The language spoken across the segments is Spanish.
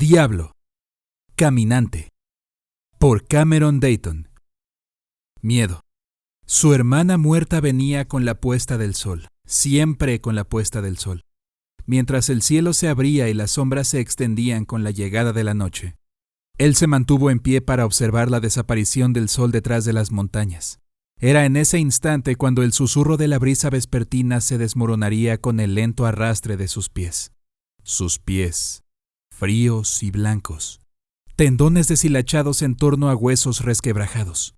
Diablo. Caminante. Por Cameron Dayton. Miedo. Su hermana muerta venía con la puesta del sol, siempre con la puesta del sol. Mientras el cielo se abría y las sombras se extendían con la llegada de la noche, él se mantuvo en pie para observar la desaparición del sol detrás de las montañas. Era en ese instante cuando el susurro de la brisa vespertina se desmoronaría con el lento arrastre de sus pies. Sus pies, fríos y blancos, tendones deshilachados en torno a huesos resquebrajados.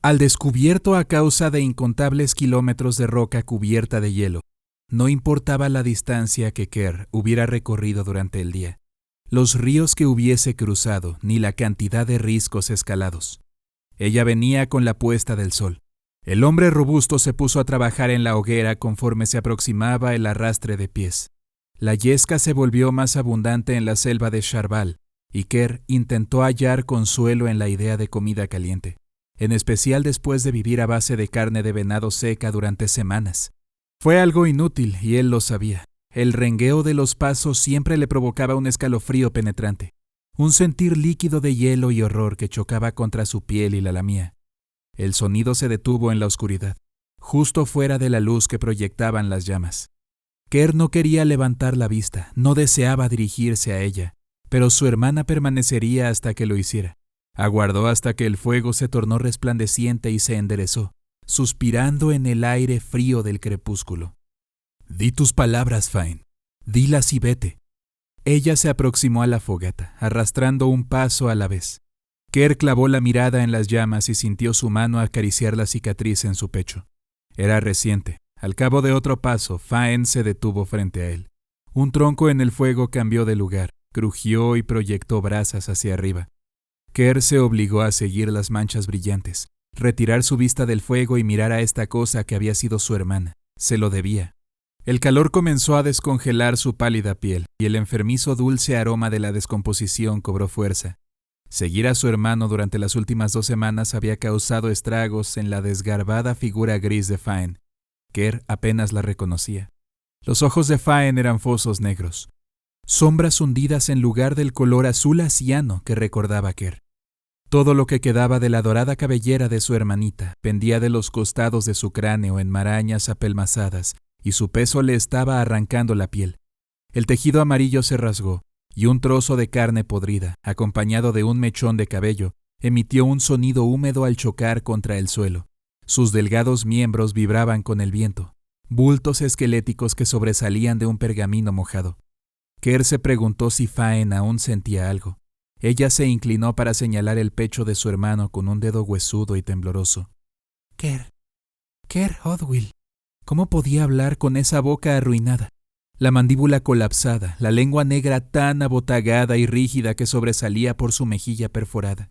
Al descubierto a causa de incontables kilómetros de roca cubierta de hielo, no importaba la distancia que Kerr hubiera recorrido durante el día, los ríos que hubiese cruzado, ni la cantidad de riscos escalados. Ella venía con la puesta del sol. El hombre robusto se puso a trabajar en la hoguera conforme se aproximaba el arrastre de pies. La yesca se volvió más abundante en la selva de Sharbal, y Kerr intentó hallar consuelo en la idea de comida caliente, en especial después de vivir a base de carne de venado seca durante semanas. Fue algo inútil y él lo sabía. El rengueo de los pasos siempre le provocaba un escalofrío penetrante, un sentir líquido de hielo y horror que chocaba contra su piel y la lamía. El sonido se detuvo en la oscuridad, justo fuera de la luz que proyectaban las llamas. Kerr no quería levantar la vista, no deseaba dirigirse a ella, pero su hermana permanecería hasta que lo hiciera. Aguardó hasta que el fuego se tornó resplandeciente y se enderezó, suspirando en el aire frío del crepúsculo. «Di tus palabras, Fine. Dilas y vete». Ella se aproximó a la fogata, arrastrando un paso a la vez. Kerr clavó la mirada en las llamas y sintió su mano acariciar la cicatriz en su pecho. Era reciente. Al cabo de otro paso, Fine se detuvo frente a él. Un tronco en el fuego cambió de lugar, crujió y proyectó brasas hacia arriba. Kerr se obligó a seguir las manchas brillantes, retirar su vista del fuego y mirar a esta cosa que había sido su hermana. Se lo debía. El calor comenzó a descongelar su pálida piel y el enfermizo dulce aroma de la descomposición cobró fuerza. Seguir a su hermano durante las últimas 2 semanas había causado estragos en la desgarbada figura gris de Fine. Kerr apenas la reconocía. Los ojos de Fine eran fosos negros, sombras hundidas en lugar del color azul asiano que recordaba Kerr. Todo lo que quedaba de la dorada cabellera de su hermanita pendía de los costados de su cráneo en marañas apelmazadas, y su peso le estaba arrancando la piel. El tejido amarillo se rasgó, y un trozo de carne podrida, acompañado de un mechón de cabello, emitió un sonido húmedo al chocar contra el suelo. Sus delgados miembros vibraban con el viento, bultos esqueléticos que sobresalían de un pergamino mojado. Kerr se preguntó si Fine aún sentía algo. Ella se inclinó para señalar el pecho de su hermano con un dedo huesudo y tembloroso. Kerr Odwill. ¿Cómo podía hablar con esa boca arruinada? La mandíbula colapsada, la lengua negra tan abotagada y rígida que sobresalía por su mejilla perforada.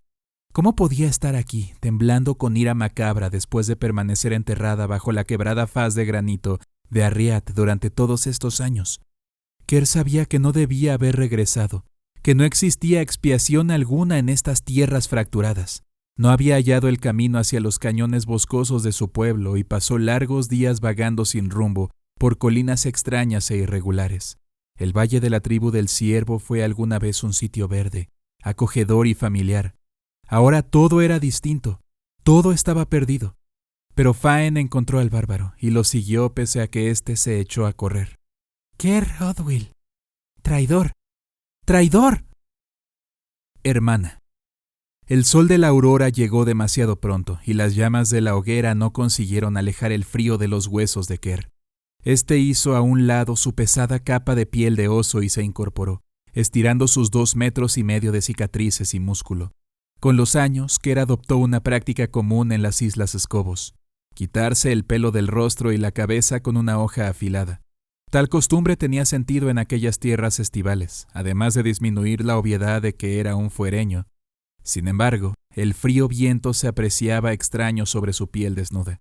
¿Cómo podía estar aquí, temblando con ira macabra después de permanecer enterrada bajo la quebrada faz de granito de Arriat durante todos estos años? Kerr sabía que no debía haber regresado, que no existía expiación alguna en estas tierras fracturadas. No había hallado el camino hacia los cañones boscosos de su pueblo y pasó largos días vagando sin rumbo por colinas extrañas e irregulares. El valle de la tribu del Ciervo fue alguna vez un sitio verde, acogedor y familiar. Ahora todo era distinto, todo estaba perdido. Pero Fine encontró al bárbaro y lo siguió pese a que éste se echó a correr. «Kerr Odwill. Traidor. ¡Traidor!» Hermana. El sol de la aurora llegó demasiado pronto y las llamas de la hoguera no consiguieron alejar el frío de los huesos de Kerr. Este hizo a un lado su pesada capa de piel de oso y se incorporó, estirando sus 2,5 metros de cicatrices y músculo. Con los años, Kerr adoptó una práctica común en las Islas Escobos: quitarse el pelo del rostro y la cabeza con una hoja afilada. Tal costumbre tenía sentido en aquellas tierras estivales, además de disminuir la obviedad de que era un fuereño. Sin embargo, el frío viento se apreciaba extraño sobre su piel desnuda.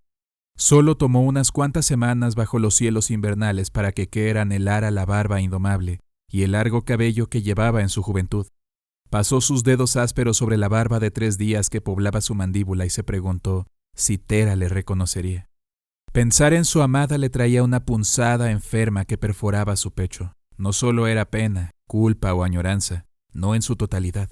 Solo tomó unas cuantas semanas bajo los cielos invernales para que Kerr anhelara la barba indomable y el largo cabello que llevaba en su juventud. Pasó sus dedos ásperos sobre la barba de 3 días que poblaba su mandíbula y se preguntó si Tera le reconocería. Pensar en su amada le traía una punzada enferma que perforaba su pecho. No solo era pena, culpa o añoranza, no en su totalidad.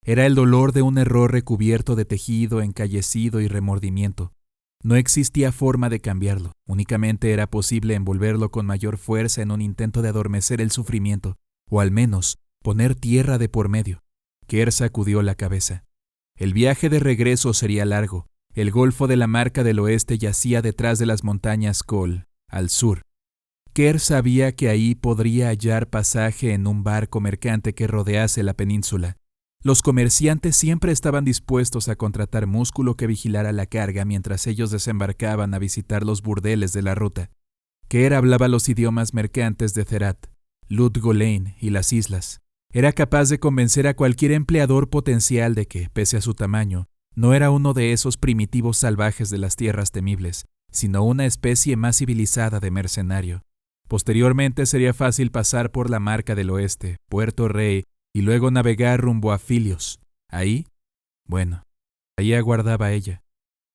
Era el dolor de un error recubierto de tejido, encallecido y remordimiento. No existía forma de cambiarlo, únicamente era posible envolverlo con mayor fuerza en un intento de adormecer el sufrimiento, o al menos poner tierra de por medio. Kerr sacudió la cabeza. El viaje de regreso sería largo. El Golfo de la Marca del Oeste yacía detrás de las montañas Col, al sur. Kerr sabía que ahí podría hallar pasaje en un barco mercante que rodease la península. Los comerciantes siempre estaban dispuestos a contratar músculo que vigilara la carga mientras ellos desembarcaban a visitar los burdeles de la ruta. Kerr hablaba los idiomas mercantes de Cerat, Lut Gholein y las islas. Era capaz de convencer a cualquier empleador potencial de que, pese a su tamaño, no era uno de esos primitivos salvajes de las tierras temibles, sino una especie más civilizada de mercenario. Posteriormente sería fácil pasar por la Marca del Oeste, Puerto Rey, y luego navegar rumbo a Filios. Ahí aguardaba ella.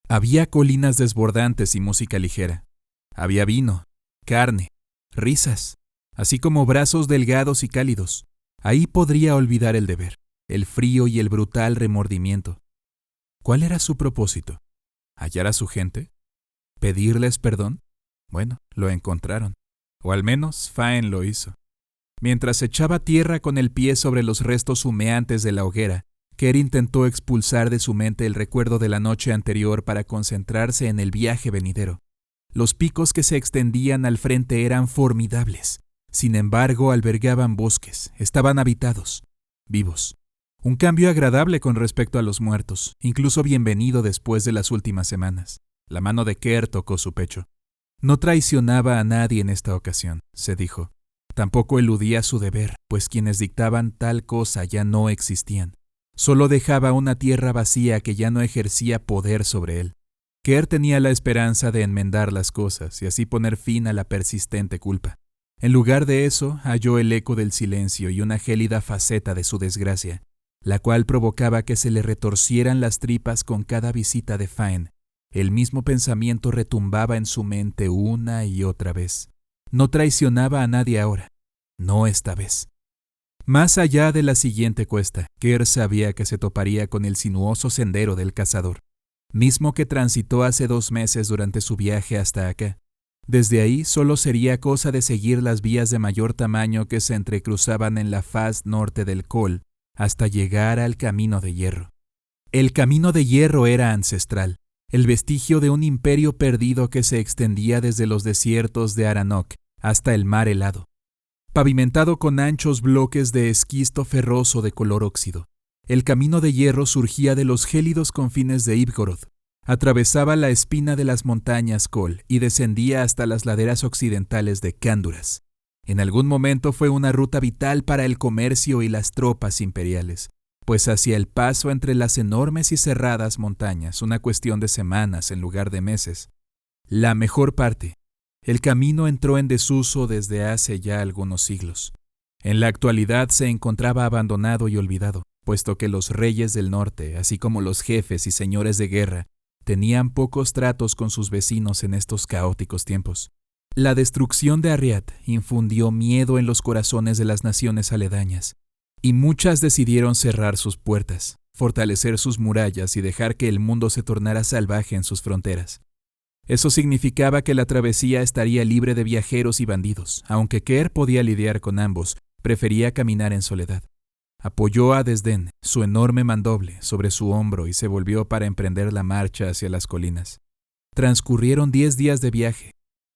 Había colinas desbordantes y música ligera. Había vino, carne, risas, así como brazos delgados y cálidos. Ahí podría olvidar el deber, el frío y el brutal remordimiento. ¿Cuál era su propósito? ¿Hallar a su gente? ¿Pedirles perdón? Bueno, lo encontraron. O al menos Faen lo hizo. Mientras echaba tierra con el pie sobre los restos humeantes de la hoguera, Kerr intentó expulsar de su mente el recuerdo de la noche anterior para concentrarse en el viaje venidero. Los picos que se extendían al frente eran formidables. Sin embargo, albergaban bosques, estaban habitados, vivos. Un cambio agradable con respecto a los muertos, incluso bienvenido después de las últimas semanas. La mano de Kerr tocó su pecho. No traicionaba a nadie en esta ocasión, se dijo. Tampoco eludía su deber, pues quienes dictaban tal cosa ya no existían. Solo dejaba una tierra vacía que ya no ejercía poder sobre él. Kerr tenía la esperanza de enmendar las cosas y así poner fin a la persistente culpa. En lugar de eso, halló el eco del silencio y una gélida faceta de su desgracia, la cual provocaba que se le retorcieran las tripas con cada visita de Faen. El mismo pensamiento retumbaba en su mente una y otra vez. No traicionaba a nadie ahora, no esta vez. Más allá de la siguiente cuesta, Kerr sabía que se toparía con el sinuoso sendero del cazador, mismo que transitó hace 2 meses durante su viaje hasta acá. Desde ahí solo sería cosa de seguir las vías de mayor tamaño que se entrecruzaban en la faz norte del Col hasta llegar al Camino de Hierro. El Camino de Hierro era ancestral, el vestigio de un imperio perdido que se extendía desde los desiertos de Aranok hasta el mar helado, pavimentado con anchos bloques de esquisto ferroso de color óxido. El Camino de Hierro surgía de los gélidos confines de Ibgoroth, atravesaba la espina de las montañas Col y descendía hasta las laderas occidentales de Cánduras. En algún momento fue una ruta vital para el comercio y las tropas imperiales, pues hacía el paso entre las enormes y cerradas montañas una cuestión de semanas en lugar de meses. La mejor parte. El camino entró en desuso desde hace ya algunos siglos. En la actualidad se encontraba abandonado y olvidado, puesto que los reyes del norte, así como los jefes y señores de guerra, tenían pocos tratos con sus vecinos en estos caóticos tiempos. La destrucción de Arriat infundió miedo en los corazones de las naciones aledañas, y muchas decidieron cerrar sus puertas, fortalecer sus murallas y dejar que el mundo se tornara salvaje en sus fronteras. Eso significaba que la travesía estaría libre de viajeros y bandidos. Aunque Kerr podía lidiar con ambos, prefería caminar en soledad. Apoyó a desdén su enorme mandoble sobre su hombro y se volvió para emprender la marcha hacia las colinas. Transcurrieron 10 días de viaje,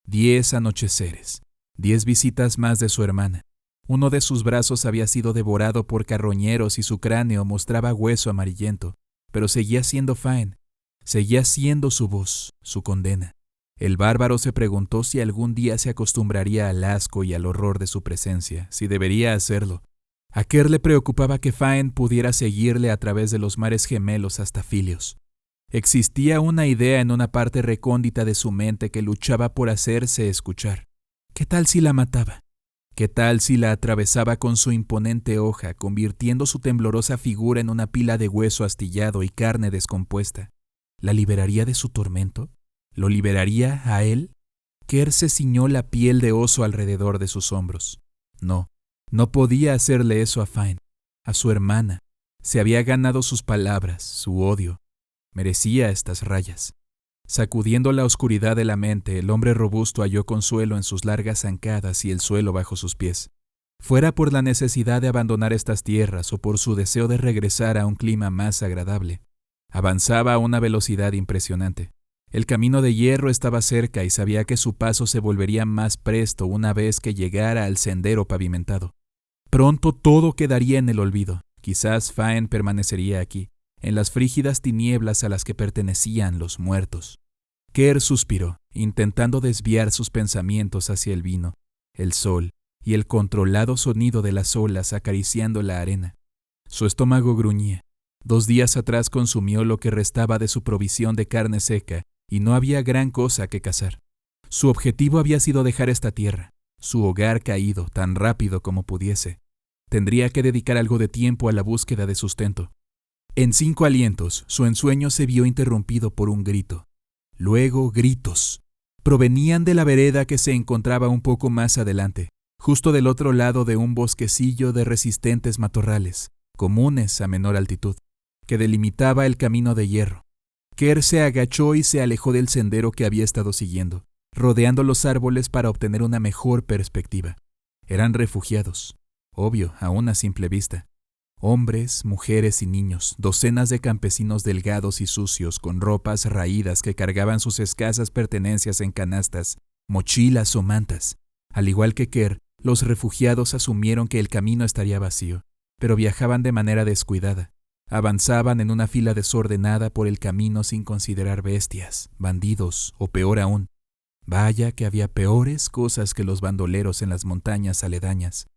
10 anocheceres, 10 visitas más de su hermana. Uno de sus brazos había sido devorado por carroñeros y su cráneo mostraba hueso amarillento, pero seguía siendo Faen. Seguía siendo su voz, su condena. El bárbaro se preguntó si algún día se acostumbraría al asco y al horror de su presencia, si debería hacerlo. A Kerr le preocupaba que Faen pudiera seguirle a través de los mares gemelos hasta Filios. Existía una idea en una parte recóndita de su mente que luchaba por hacerse escuchar. ¿Qué tal si la mataba? ¿Qué tal si la atravesaba con su imponente hoja, convirtiendo su temblorosa figura en una pila de hueso astillado y carne descompuesta? ¿La liberaría de su tormento? ¿Lo liberaría a él? Kerr se ciñó la piel de oso alrededor de sus hombros. No podía hacerle eso a Faen. a su hermana. Se había ganado sus palabras, su odio. Merecía estas rayas. Sacudiendo la oscuridad de la mente, el hombre robusto halló consuelo en sus largas zancadas y el suelo bajo sus pies. Fuera por la necesidad de abandonar estas tierras o por su deseo de regresar a un clima más agradable, avanzaba a una velocidad impresionante. El camino de hierro estaba cerca y sabía que su paso se volvería más presto una vez que llegara al sendero pavimentado. Pronto todo quedaría en el olvido. Quizás Faen permanecería aquí, en las frígidas tinieblas a las que pertenecían los muertos. Kerr suspiró, intentando desviar sus pensamientos hacia el vino, el sol y el controlado sonido de las olas acariciando la arena. Su estómago gruñía. 2 días atrás consumió lo que restaba de su provisión de carne seca y no había gran cosa que cazar. Su objetivo había sido dejar esta tierra, su hogar caído tan rápido como pudiese. Tendría que dedicar algo de tiempo a la búsqueda de sustento. En 5 alientos, su ensueño se vio interrumpido por un grito. Luego gritos. Provenían de la vereda que se encontraba un poco más adelante, justo del otro lado de un bosquecillo de resistentes matorrales, comunes a menor altitud, que delimitaba el camino de hierro. Kerr se agachó y se alejó del sendero que había estado siguiendo, rodeando los árboles para obtener una mejor perspectiva. Eran refugiados, obvio, a una simple vista. Hombres, mujeres y niños, docenas de campesinos delgados y sucios, con ropas raídas que cargaban sus escasas pertenencias en canastas, mochilas o mantas. Al igual que Kerr, los refugiados asumieron que el camino estaría vacío, pero viajaban de manera descuidada. Avanzaban en una fila desordenada por el camino sin considerar bestias, bandidos o peor aún. Vaya que había peores cosas que los bandoleros en las montañas aledañas.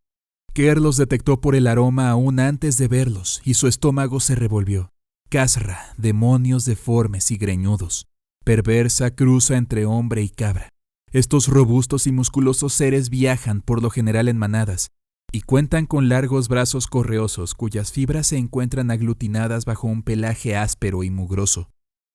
Kerr los detectó por el aroma aún antes de verlos y su estómago se revolvió. Khazra, demonios deformes y greñudos. Perversa cruza entre hombre y cabra. Estos robustos y musculosos seres viajan por lo general en manadas y cuentan con largos brazos correosos cuyas fibras se encuentran aglutinadas bajo un pelaje áspero y mugroso.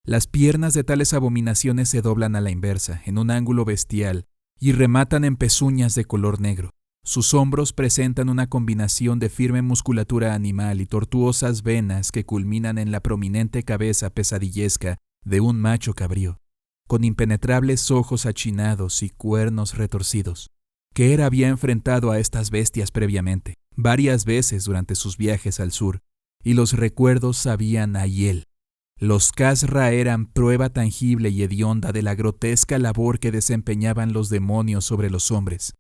Las piernas de tales abominaciones se doblan a la inversa, en un ángulo bestial, y rematan en pezuñas de color negro. Sus hombros presentan una combinación de firme musculatura animal y tortuosas venas que culminan en la prominente cabeza pesadillesca de un macho cabrío, con impenetrables ojos achinados y cuernos retorcidos. Kerr había enfrentado a estas bestias previamente, varias veces durante sus viajes al sur, y los recuerdos sabían a hiel. Los Khazra eran prueba tangible y hedionda de la grotesca labor que desempeñaban los demonios sobre los hombres.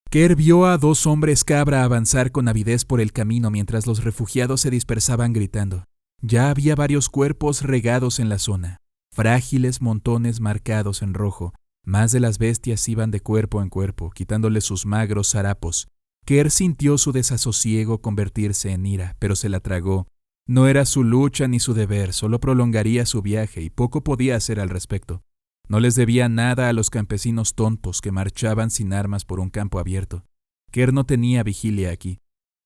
Kerr vio a 2 hombres cabra avanzar con avidez por el camino mientras los refugiados se dispersaban gritando. Ya había varios cuerpos regados en la zona, frágiles montones marcados en rojo. Más de las bestias iban de cuerpo en cuerpo, quitándole sus magros harapos. Kerr sintió su desasosiego convertirse en ira, pero se la tragó. No era su lucha ni su deber, solo prolongaría su viaje y poco podía hacer al respecto. No les debía nada a los campesinos tontos que marchaban sin armas por un campo abierto. Kerr no tenía vigilia aquí.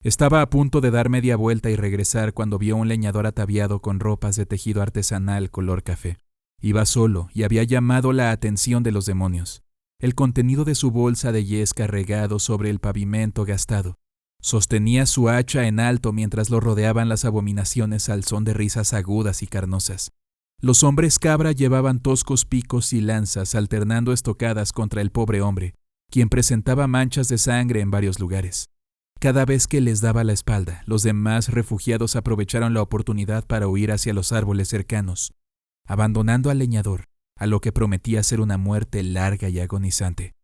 Estaba a punto de dar media vuelta y regresar cuando vio a un leñador ataviado con ropas de tejido artesanal color café. Iba solo y había llamado la atención de los demonios. El contenido de su bolsa de yesca regado sobre el pavimento gastado. Sostenía su hacha en alto mientras lo rodeaban las abominaciones al son de risas agudas y carnosas. Los hombres cabra llevaban toscos picos y lanzas alternando estocadas contra el pobre hombre, quien presentaba manchas de sangre en varios lugares. Cada vez que les daba la espalda, los demás refugiados aprovecharon la oportunidad para huir hacia los árboles cercanos, abandonando al leñador, a lo que prometía ser una muerte larga y agonizante.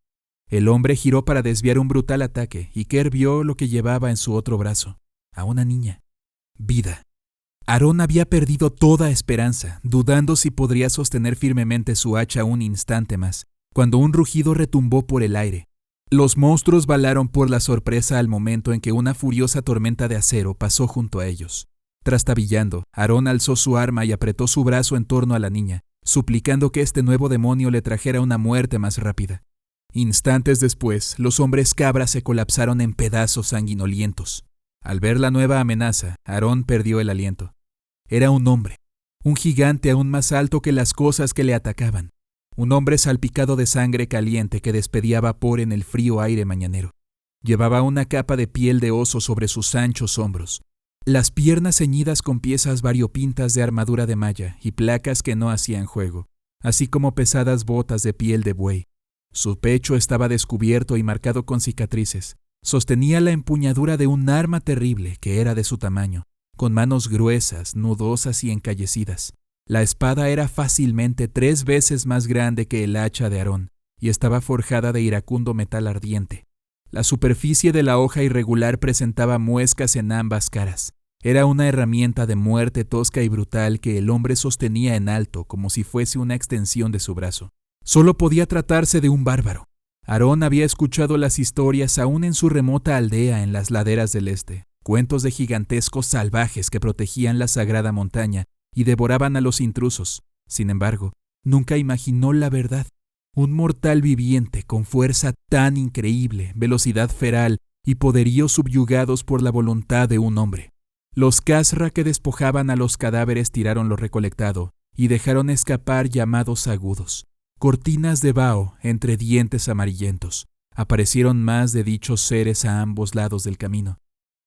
El hombre giró para desviar un brutal ataque y Kerr vio lo que llevaba en su otro brazo, a una niña. Vida. Aarón había perdido toda esperanza, dudando si podría sostener firmemente su hacha un instante más, cuando un rugido retumbó por el aire. Los monstruos balaron por la sorpresa al momento en que una furiosa tormenta de acero pasó junto a ellos. Trastabillando, Aarón alzó su arma y apretó su brazo en torno a la niña, suplicando que este nuevo demonio le trajera una muerte más rápida. Instantes después, los hombres cabra se colapsaron en pedazos sanguinolientos. Al ver la nueva amenaza, Aarón perdió el aliento. Era un hombre, un gigante aún más alto que las cosas que le atacaban. Un hombre salpicado de sangre caliente que despedía vapor en el frío aire mañanero. Llevaba una capa de piel de oso sobre sus anchos hombros. las piernas ceñidas con piezas variopintas de armadura de malla y placas que no hacían juego, así como pesadas botas de piel de buey. Su pecho estaba descubierto y marcado con cicatrices. Sostenía la empuñadura de un arma terrible que era de su tamaño, con manos gruesas, nudosas y encallecidas. La espada era fácilmente 3 veces más grande que el hacha de Aarón y estaba forjada de iracundo metal ardiente. La superficie de la hoja irregular presentaba muescas en ambas caras. Era una herramienta de muerte tosca y brutal que el hombre sostenía en alto como si fuese una extensión de su brazo. Solo podía tratarse de un bárbaro. Aarón había escuchado las historias aún en su remota aldea en las laderas del este, cuentos de gigantescos salvajes que protegían la sagrada montaña y devoraban a los intrusos. Sin embargo, nunca imaginó la verdad. Un mortal viviente con fuerza tan increíble, velocidad feral y poderío subyugados por la voluntad de un hombre. Los Khazra que despojaban a los cadáveres tiraron lo recolectado y dejaron escapar llamados agudos. Cortinas de vaho entre dientes amarillentos. Aparecieron más de dichos seres a ambos lados del camino,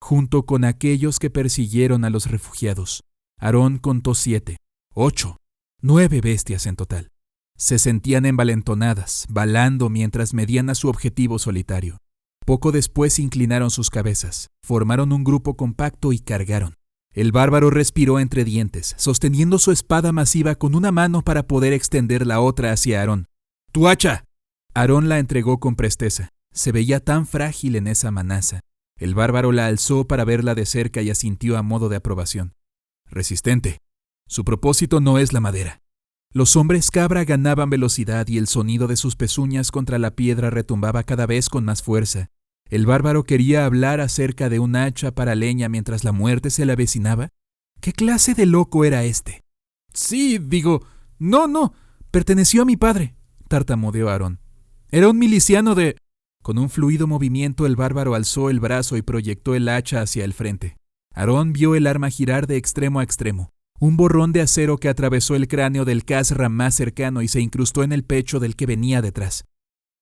junto con aquellos que persiguieron a los refugiados. Aarón contó 7, 8, 9 bestias en total. Se sentían envalentonadas, balando mientras medían a su objetivo solitario. Poco después inclinaron sus cabezas, formaron un grupo compacto y cargaron. El bárbaro respiró entre dientes, sosteniendo su espada masiva con una mano para poder extender la otra hacia Aarón. ¡Tu hacha! Aarón la entregó con presteza. Se veía tan frágil en esa manaza. El bárbaro la alzó para verla de cerca y asintió a modo de aprobación. Resistente. Su propósito no es la madera. Los hombres cabra ganaban velocidad y el sonido de sus pezuñas contra la piedra retumbaba cada vez con más fuerza. ¿El bárbaro quería hablar acerca de un hacha para leña mientras la muerte se le avecinaba? ¿Qué clase de loco era este? Sí, no, perteneció a mi padre, tartamudeó Aarón. Era un miliciano de... Con un fluido movimiento el bárbaro alzó el brazo y proyectó el hacha hacia el frente. Aarón vio el arma girar de extremo a extremo. Un borrón de acero que atravesó el cráneo del Khazra más cercano y se incrustó en el pecho del que venía detrás.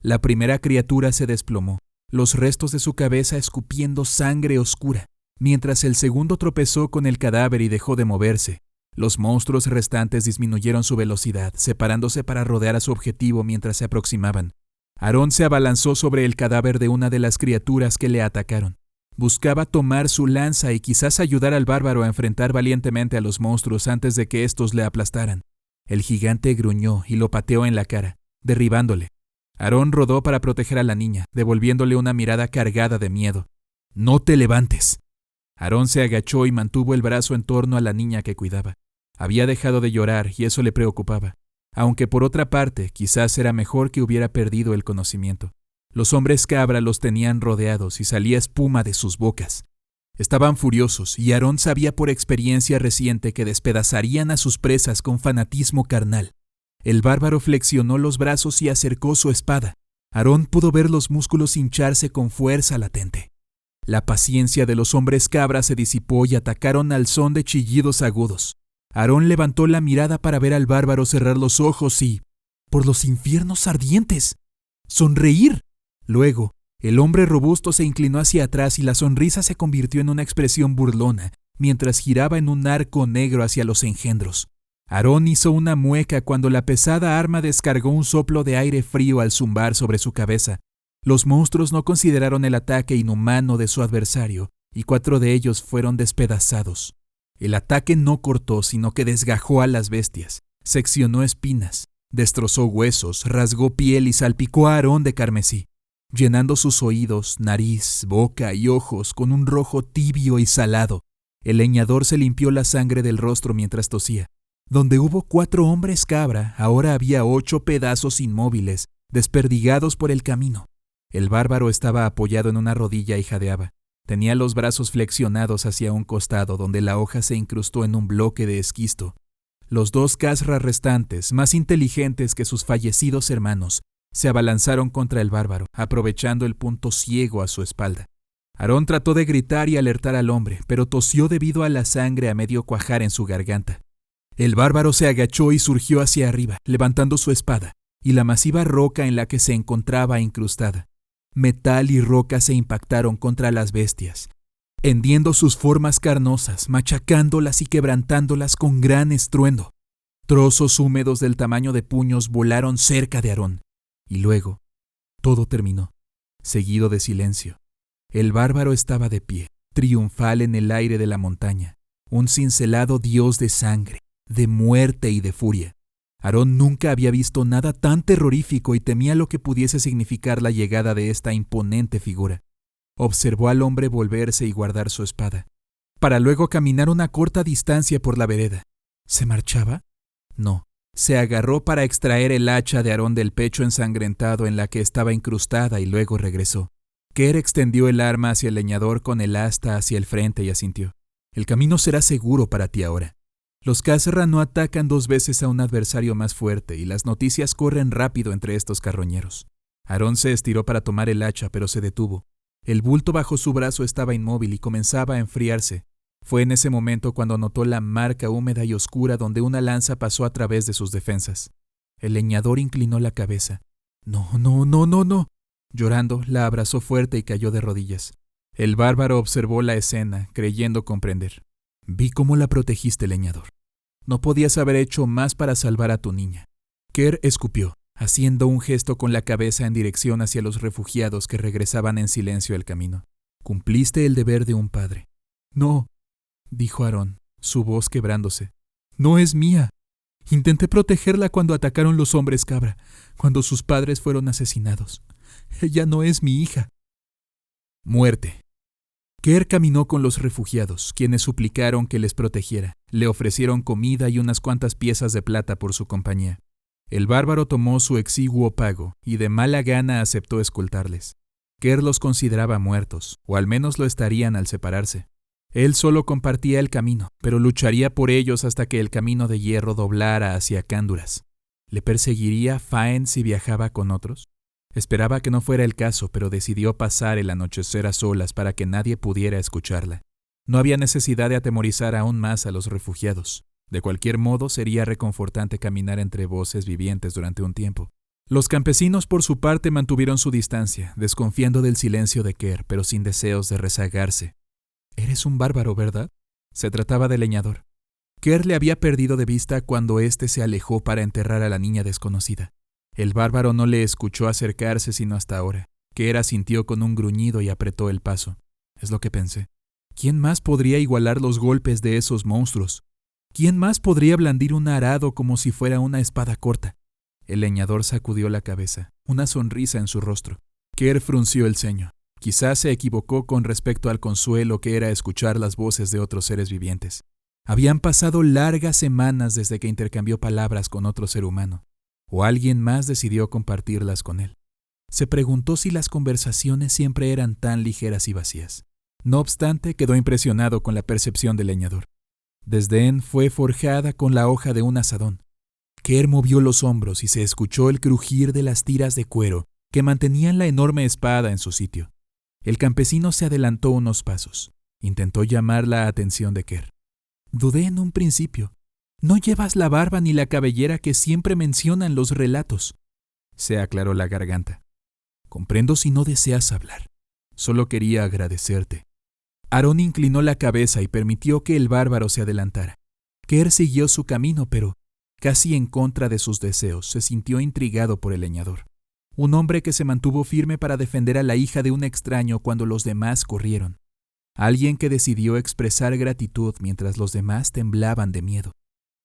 La primera criatura se desplomó, los restos de su cabeza escupiendo sangre oscura, mientras el segundo tropezó con el cadáver y dejó de moverse. Los monstruos restantes disminuyeron su velocidad, separándose para rodear a su objetivo mientras se aproximaban. Aarón se abalanzó sobre el cadáver de una de las criaturas que le atacaron. Buscaba tomar su lanza y quizás ayudar al bárbaro a enfrentar valientemente a los monstruos antes de que estos le aplastaran. El gigante gruñó y lo pateó en la cara, derribándole. Aarón rodó para proteger a la niña, devolviéndole una mirada cargada de miedo. «¡No te levantes!». Aarón se agachó y mantuvo el brazo en torno a la niña que cuidaba. Había dejado de llorar y eso le preocupaba, aunque por otra parte quizás era mejor que hubiera perdido el conocimiento. Los hombres cabra los tenían rodeados y salía espuma de sus bocas. Estaban furiosos y Aarón sabía por experiencia reciente que despedazarían a sus presas con fanatismo carnal. El bárbaro flexionó los brazos y acercó su espada. Aarón pudo ver los músculos hincharse con fuerza latente. La paciencia de los hombres cabra se disipó y atacaron al son de chillidos agudos. Aarón levantó la mirada para ver al bárbaro cerrar los ojos y, por los infiernos ardientes, sonreír. Luego, el hombre robusto se inclinó hacia atrás y la sonrisa se convirtió en una expresión burlona, mientras giraba en un arco negro hacia los engendros. Aarón hizo una mueca cuando la pesada arma descargó un soplo de aire frío al zumbar sobre su cabeza. Los monstruos no consideraron el ataque inhumano de su adversario, y 4 de ellos fueron despedazados. El ataque no cortó, sino que desgajó a las bestias, seccionó espinas, destrozó huesos, rasgó piel y salpicó a Aarón de carmesí, llenando sus oídos, nariz, boca y ojos con un rojo tibio y salado. El leñador se limpió la sangre del rostro mientras tosía. Donde hubo 4 hombres cabra, ahora había 8 pedazos inmóviles, desperdigados por el camino. El bárbaro estaba apoyado en una rodilla y jadeaba. Tenía los brazos flexionados hacia un costado, donde la hoja se incrustó en un bloque de esquisto. Los 2 Khazra restantes, más inteligentes que sus fallecidos hermanos, se abalanzaron contra el bárbaro, aprovechando el punto ciego a su espalda. Aarón trató de gritar y alertar al hombre, pero tosió debido a la sangre a medio cuajar en su garganta. El bárbaro se agachó y surgió hacia arriba, levantando su espada, y la masiva roca en la que se encontraba incrustada. Metal y roca se impactaron contra las bestias. hendiendo sus formas carnosas, machacándolas y quebrantándolas con gran estruendo. Trozos húmedos del tamaño de puños volaron cerca de Aarón. Y luego, todo terminó, seguido de silencio. El bárbaro estaba de pie, triunfal en el aire de la montaña, un cincelado dios de sangre, de muerte y de furia. Aarón nunca había visto nada tan terrorífico y temía lo que pudiese significar la llegada de esta imponente figura. Observó al hombre volverse y guardar su espada, para luego caminar una corta distancia por la vereda. ¿Se marchaba? No. Se agarró para extraer el hacha de Aarón del pecho ensangrentado en la que estaba incrustada y luego regresó. Ker extendió el arma hacia el leñador con el asta hacia el frente y asintió. El camino será seguro para ti ahora. Los Khazra no atacan 2 veces a un adversario más fuerte y las noticias corren rápido entre estos carroñeros. Aarón se estiró para tomar el hacha, pero se detuvo. El bulto bajo su brazo estaba inmóvil y comenzaba a enfriarse. Fue en ese momento cuando notó la marca húmeda y oscura donde una lanza pasó a través de sus defensas. El leñador inclinó la cabeza. No. Llorando, la abrazó fuerte y cayó de rodillas. El bárbaro observó la escena, creyendo comprender. Vi cómo la protegiste, leñador. No podías haber hecho más para salvar a tu niña. Ker escupió, haciendo un gesto con la cabeza en dirección hacia los refugiados que regresaban en silencio el camino. Cumpliste el deber de un padre. No, dijo Aarón, su voz quebrándose. No es mía. Intenté protegerla cuando atacaron los hombres cabra, cuando sus padres fueron asesinados. Ella no es mi hija. Muerte. Ker caminó con los refugiados, quienes suplicaron que les protegiera. Le ofrecieron comida y unas cuantas piezas de plata por su compañía. El bárbaro tomó su exiguo pago y de mala gana aceptó escoltarles. Ker los consideraba muertos, o al menos lo estarían al separarse. Él solo compartía el camino, pero lucharía por ellos hasta que el camino de hierro doblara hacia Cánduras. ¿Le perseguiría Faen si viajaba con otros? Esperaba que no fuera el caso, pero decidió pasar el anochecer a solas para que nadie pudiera escucharla. No había necesidad de atemorizar aún más a los refugiados. De cualquier modo, sería reconfortante caminar entre voces vivientes durante un tiempo. Los campesinos, por su parte, mantuvieron su distancia, desconfiando del silencio de Ker, pero sin deseos de rezagarse. «Eres un bárbaro, ¿verdad?». Se trataba del leñador. Ker le había perdido de vista cuando éste se alejó para enterrar a la niña desconocida. El bárbaro no le escuchó acercarse sino hasta ahora. Ker asintió con un gruñido y apretó el paso. Es lo que pensé. ¿Quién más podría igualar los golpes de esos monstruos? ¿Quién más podría blandir un arado como si fuera una espada corta? El leñador sacudió la cabeza, una sonrisa en su rostro. Ker frunció el ceño. Quizás se equivocó con respecto al consuelo que era escuchar las voces de otros seres vivientes. Habían pasado largas semanas desde que intercambió palabras con otro ser humano, o alguien más decidió compartirlas con él. Se preguntó si las conversaciones siempre eran tan ligeras y vacías. No obstante, quedó impresionado con la percepción del leñador. Desdén fue forjada con la hoja de un azadón. Ker movió los hombros y se escuchó el crujir de las tiras de cuero que mantenían la enorme espada en su sitio. El campesino se adelantó unos pasos. Intentó llamar la atención de Ker. Dudé en un principio. No llevas la barba ni la cabellera que siempre mencionan los relatos. Se aclaró la garganta. Comprendo si no deseas hablar. Solo quería agradecerte. Aarón inclinó la cabeza y permitió que el bárbaro se adelantara. Ker siguió su camino, pero, casi en contra de sus deseos, se sintió intrigado por el leñador. Un hombre que se mantuvo firme para defender a la hija de un extraño cuando los demás corrieron. Alguien que decidió expresar gratitud mientras los demás temblaban de miedo.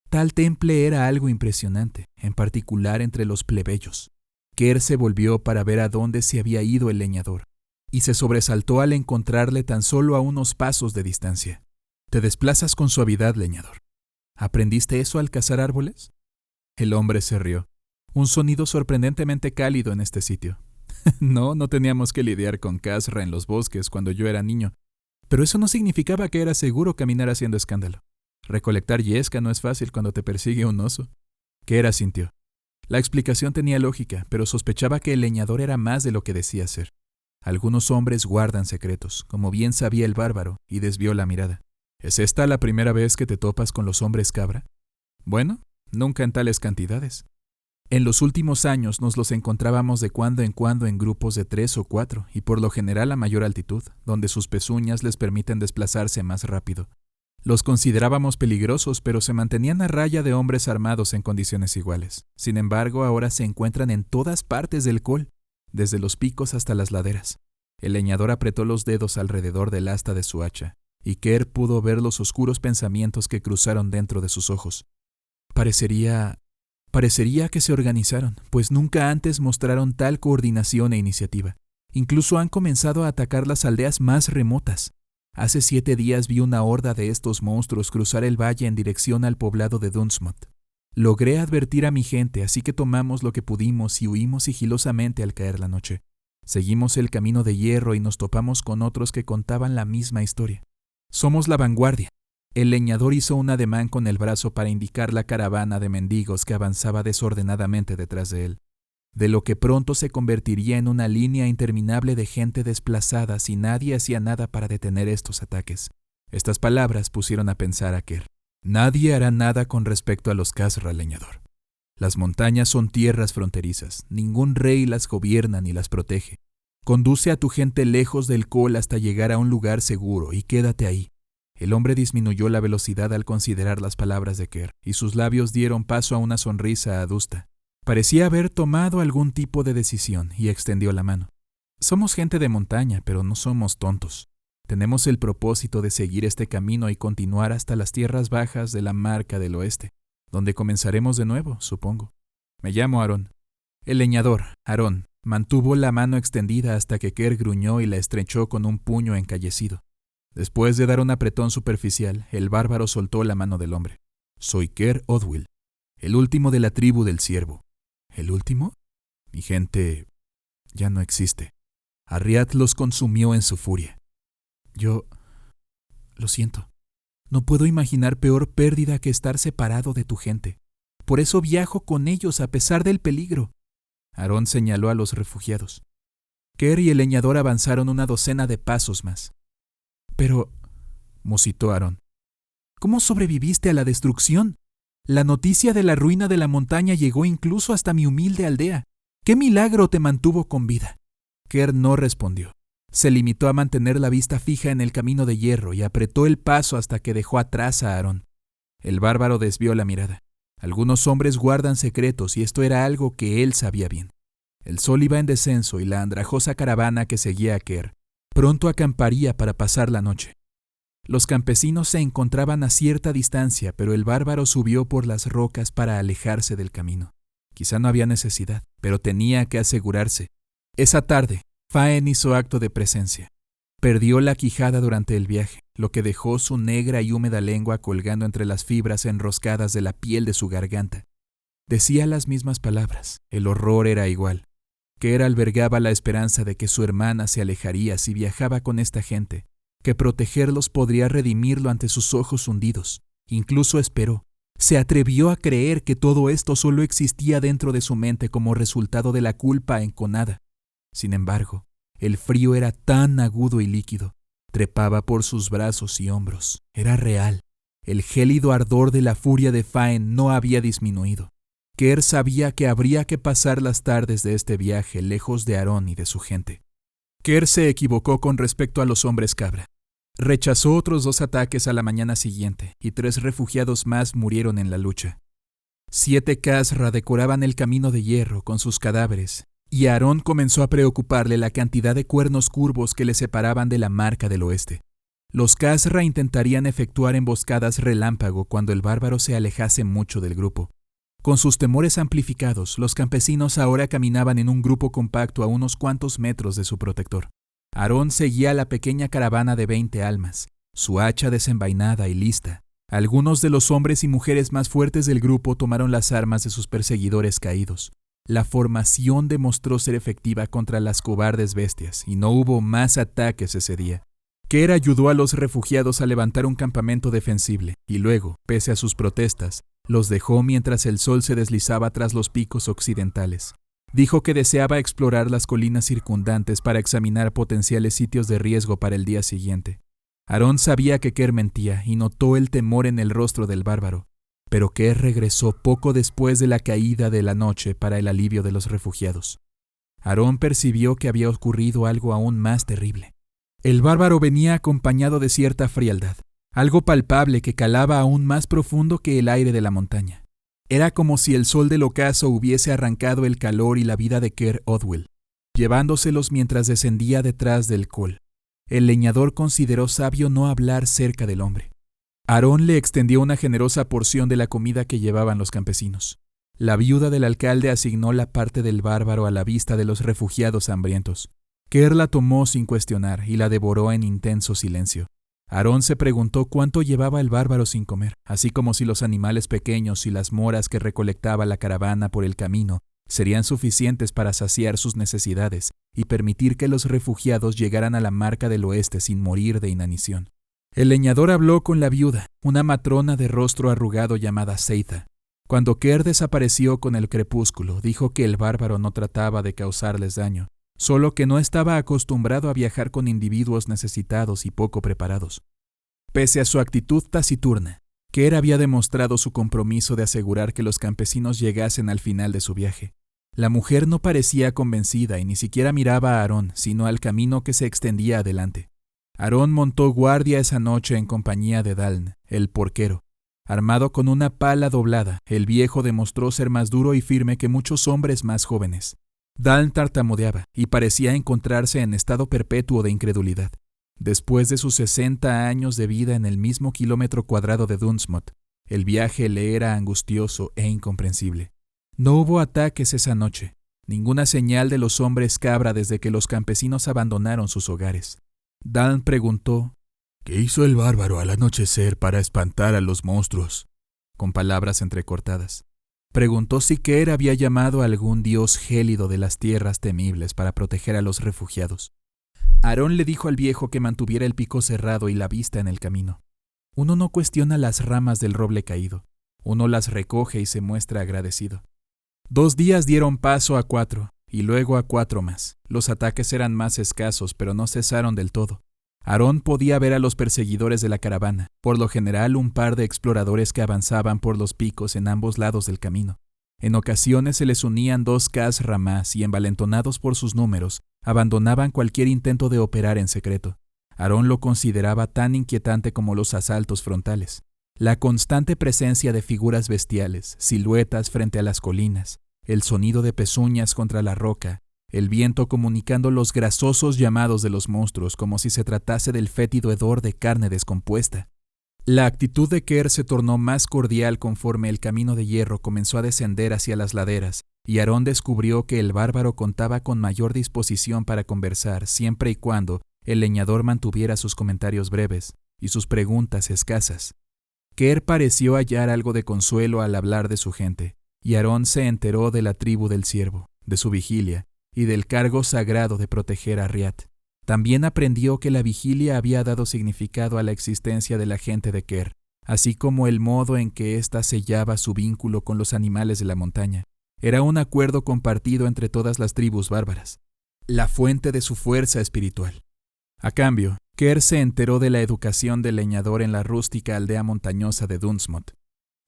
Tal temple era algo impresionante, en particular entre los plebeyos. Ker se volvió para ver a dónde se había ido el leñador, y se sobresaltó al encontrarle tan solo a unos pasos de distancia. Te desplazas con suavidad, leñador. ¿Aprendiste eso al cazar árboles? El hombre se rió. Un sonido sorprendentemente cálido en este sitio. No teníamos que lidiar con Khazra en los bosques cuando yo era niño, pero eso no significaba que era seguro caminar haciendo escándalo. Recolectar yesca no es fácil cuando te persigue un oso. Ker asintió. La explicación tenía lógica, pero sospechaba que el leñador era más de lo que decía ser. Algunos hombres guardan secretos, como bien sabía el bárbaro, y desvió la mirada. ¿Es esta la primera vez que te topas con los hombres cabra? Bueno, nunca en tales cantidades. En los últimos años nos los encontrábamos de cuando en cuando en grupos de 3 o 4 y por lo general a mayor altitud, donde sus pezuñas les permiten desplazarse más rápido. Los considerábamos peligrosos, pero se mantenían a raya de hombres armados en condiciones iguales. Sin embargo, ahora se encuentran en todas partes del col, desde los picos hasta las laderas. El leñador apretó los dedos alrededor del asta de su hacha, y Kerr pudo ver los oscuros pensamientos que cruzaron dentro de sus ojos. Parecería que se organizaron, pues nunca antes mostraron tal coordinación e iniciativa. Incluso han comenzado a atacar las aldeas más remotas. Hace 7 días vi una horda de estos monstruos cruzar el valle en dirección al poblado de Dunsmouth. Logré advertir a mi gente, así que tomamos lo que pudimos y huimos sigilosamente al caer la noche. Seguimos el camino de hierro y nos topamos con otros que contaban la misma historia. Somos la vanguardia. El leñador hizo un ademán con el brazo para indicar la caravana de mendigos que avanzaba desordenadamente detrás de él, de lo que pronto se convertiría en una línea interminable de gente desplazada si nadie hacía nada para detener estos ataques. Estas palabras pusieron a pensar a Kerr. Nadie hará nada con respecto a los Khazra, leñador. Las montañas son tierras fronterizas, ningún rey las gobierna ni las protege. Conduce a tu gente lejos del col hasta llegar a un lugar seguro y quédate ahí. El hombre disminuyó la velocidad al considerar las palabras de Kerr, y sus labios dieron paso a una sonrisa adusta. Parecía haber tomado algún tipo de decisión y extendió la mano. Somos gente de montaña, pero no somos tontos. Tenemos el propósito de seguir este camino y continuar hasta las tierras bajas de la Marca del Oeste, donde comenzaremos de nuevo, supongo. Me llamo Aarón. El leñador, Aarón, mantuvo la mano extendida hasta que Kerr gruñó y la estrechó con un puño encallecido. Después de dar un apretón superficial, el bárbaro soltó la mano del hombre. Soy Kerr Odwyl, el último de la tribu del Ciervo. ¿El último? Mi gente ya no existe. Arriat los consumió en su furia. Yo lo siento. No puedo imaginar peor pérdida que estar separado de tu gente. Por eso viajo con ellos a pesar del peligro. Aarón señaló a los refugiados. Kerr y el leñador avanzaron una docena de pasos más. Pero, musitó Aarón, ¿cómo sobreviviste a la destrucción? La noticia de la ruina de la montaña llegó incluso hasta mi humilde aldea. ¿Qué milagro te mantuvo con vida? Kerr no respondió. Se limitó a mantener la vista fija en el camino de hierro y apretó el paso hasta que dejó atrás a Aarón. El bárbaro desvió la mirada. Algunos hombres guardan secretos y esto era algo que él sabía bien. El sol iba en descenso y la andrajosa caravana que seguía a Kerr pronto acamparía para pasar la noche. Los campesinos se encontraban a cierta distancia, pero el bárbaro subió por las rocas para alejarse del camino. Quizá no había necesidad, pero tenía que asegurarse. Esa tarde, Faen hizo acto de presencia. Perdió la quijada durante el viaje, lo que dejó su negra y húmeda lengua colgando entre las fibras enroscadas de la piel de su garganta. Decía las mismas palabras, el horror era igual. Kerr albergaba la esperanza de que su hermana se alejaría si viajaba con esta gente, que protegerlos podría redimirlo ante sus ojos hundidos. Incluso esperó. Se atrevió a creer que todo esto solo existía dentro de su mente como resultado de la culpa enconada. Sin embargo, el frío era tan agudo y líquido. Trepaba por sus brazos y hombros. Era real. El gélido ardor de la furia de Faen no había disminuido. Kerr sabía que habría que pasar las tardes de este viaje lejos de Aarón y de su gente. Kerr se equivocó con respecto a los hombres cabra. Rechazó otros 2 ataques a la mañana siguiente y 3 refugiados más murieron en la lucha. 7 Khazra decoraban el camino de hierro con sus cadáveres y a Aarón comenzó a preocuparle la cantidad de cuernos curvos que le separaban de la Marca del Oeste. Los Khazra intentarían efectuar emboscadas relámpago cuando el bárbaro se alejase mucho del grupo. Con sus temores amplificados, los campesinos ahora caminaban en un grupo compacto a unos cuantos metros de su protector. Aarón seguía a la pequeña caravana de 20 almas, su hacha desenvainada y lista. Algunos de los hombres y mujeres más fuertes del grupo tomaron las armas de sus perseguidores caídos. La formación demostró ser efectiva contra las cobardes bestias y no hubo más ataques ese día. Kerr ayudó a los refugiados a levantar un campamento defensible y luego, pese a sus protestas, los dejó mientras el sol se deslizaba tras los picos occidentales. Dijo que deseaba explorar las colinas circundantes para examinar potenciales sitios de riesgo para el día siguiente. Aarón sabía que Kerr mentía y notó el temor en el rostro del bárbaro. Pero Ker regresó poco después de la caída de la noche para el alivio de los refugiados. Aarón percibió que había ocurrido algo aún más terrible. El bárbaro venía acompañado de cierta frialdad, algo palpable que calaba aún más profundo que el aire de la montaña. Era como si el sol del ocaso hubiese arrancado el calor y la vida de Ker Odwell, llevándoselos mientras descendía detrás del col. El leñador consideró sabio no hablar cerca del hombre. Aarón le extendió una generosa porción de la comida que llevaban los campesinos. La viuda del alcalde asignó la parte del bárbaro a la vista de los refugiados hambrientos. Ker la tomó sin cuestionar y la devoró en intenso silencio. Aarón se preguntó cuánto llevaba el bárbaro sin comer, así como si los animales pequeños y las moras que recolectaba la caravana por el camino serían suficientes para saciar sus necesidades y permitir que los refugiados llegaran a la marca del oeste sin morir de inanición. El leñador habló con la viuda, una matrona de rostro arrugado llamada Seitha. Cuando Ker desapareció con el crepúsculo, dijo que el bárbaro no trataba de causarles daño, solo que no estaba acostumbrado a viajar con individuos necesitados y poco preparados. Pese a su actitud taciturna, Ker había demostrado su compromiso de asegurar que los campesinos llegasen al final de su viaje. La mujer no parecía convencida y ni siquiera miraba a Aarón, sino al camino que se extendía adelante. Aarón montó guardia esa noche en compañía de Daln, el porquero. Armado con una pala doblada, el viejo demostró ser más duro y firme que muchos hombres más jóvenes. Daln tartamudeaba y parecía encontrarse en estado perpetuo de incredulidad. Después de sus 60 años de vida en el mismo kilómetro cuadrado de Dunsmot, el viaje le era angustioso e incomprensible. No hubo ataques esa noche, ninguna señal de los hombres cabra desde que los campesinos abandonaron sus hogares. Daln preguntó: ¿Qué hizo el bárbaro al anochecer para espantar a los monstruos? Con palabras entrecortadas. Preguntó si Ker había llamado a algún dios gélido de las tierras temibles para proteger a los refugiados. Aarón le dijo al viejo que mantuviera el pico cerrado y la vista en el camino. Uno no cuestiona las ramas del roble caído. Uno las recoge y se muestra agradecido. 2 días dieron paso a 4, y luego a 4 más. Los ataques eran más escasos, pero no cesaron del todo. Aarón podía ver a los perseguidores de la caravana, por lo general un par de exploradores que avanzaban por los picos en ambos lados del camino. En ocasiones se les unían 2 Khazra más y, envalentonados por sus números, abandonaban cualquier intento de operar en secreto. Aarón lo consideraba tan inquietante como los asaltos frontales. La constante presencia de figuras bestiales, siluetas frente a las colinas, el sonido de pezuñas contra la roca, el viento comunicando los grasosos llamados de los monstruos como si se tratase del fétido hedor de carne descompuesta. La actitud de Ker se tornó más cordial conforme el camino de hierro comenzó a descender hacia las laderas, y Aarón descubrió que el bárbaro contaba con mayor disposición para conversar siempre y cuando el leñador mantuviera sus comentarios breves y sus preguntas escasas. Ker pareció hallar algo de consuelo al hablar de su gente, y Aarón se enteró de la tribu del ciervo, de su vigilia, y del cargo sagrado de proteger a Riat. También aprendió que la vigilia había dado significado a la existencia de la gente de Ker, así como el modo en que ésta sellaba su vínculo con los animales de la montaña. Era un acuerdo compartido entre todas las tribus bárbaras, la fuente de su fuerza espiritual. A cambio, Ker se enteró de la educación del leñador en la rústica aldea montañosa de Dunsmot.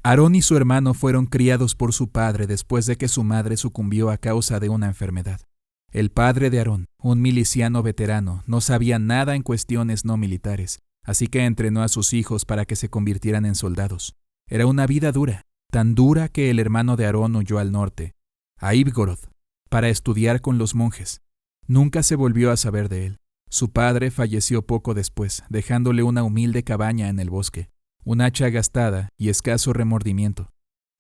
Aarón y su hermano fueron criados por su padre después de que su madre sucumbió a causa de una enfermedad. El padre de Aarón, un miliciano veterano, no sabía nada en cuestiones no militares, así que entrenó a sus hijos para que se convirtieran en soldados. Era una vida dura, tan dura que el hermano de Aarón huyó al norte, a Ibgorod, para estudiar con los monjes. Nunca se volvió a saber de él. Su padre falleció poco después, dejándole una humilde cabaña en el bosque, un hacha gastada y escaso remordimiento.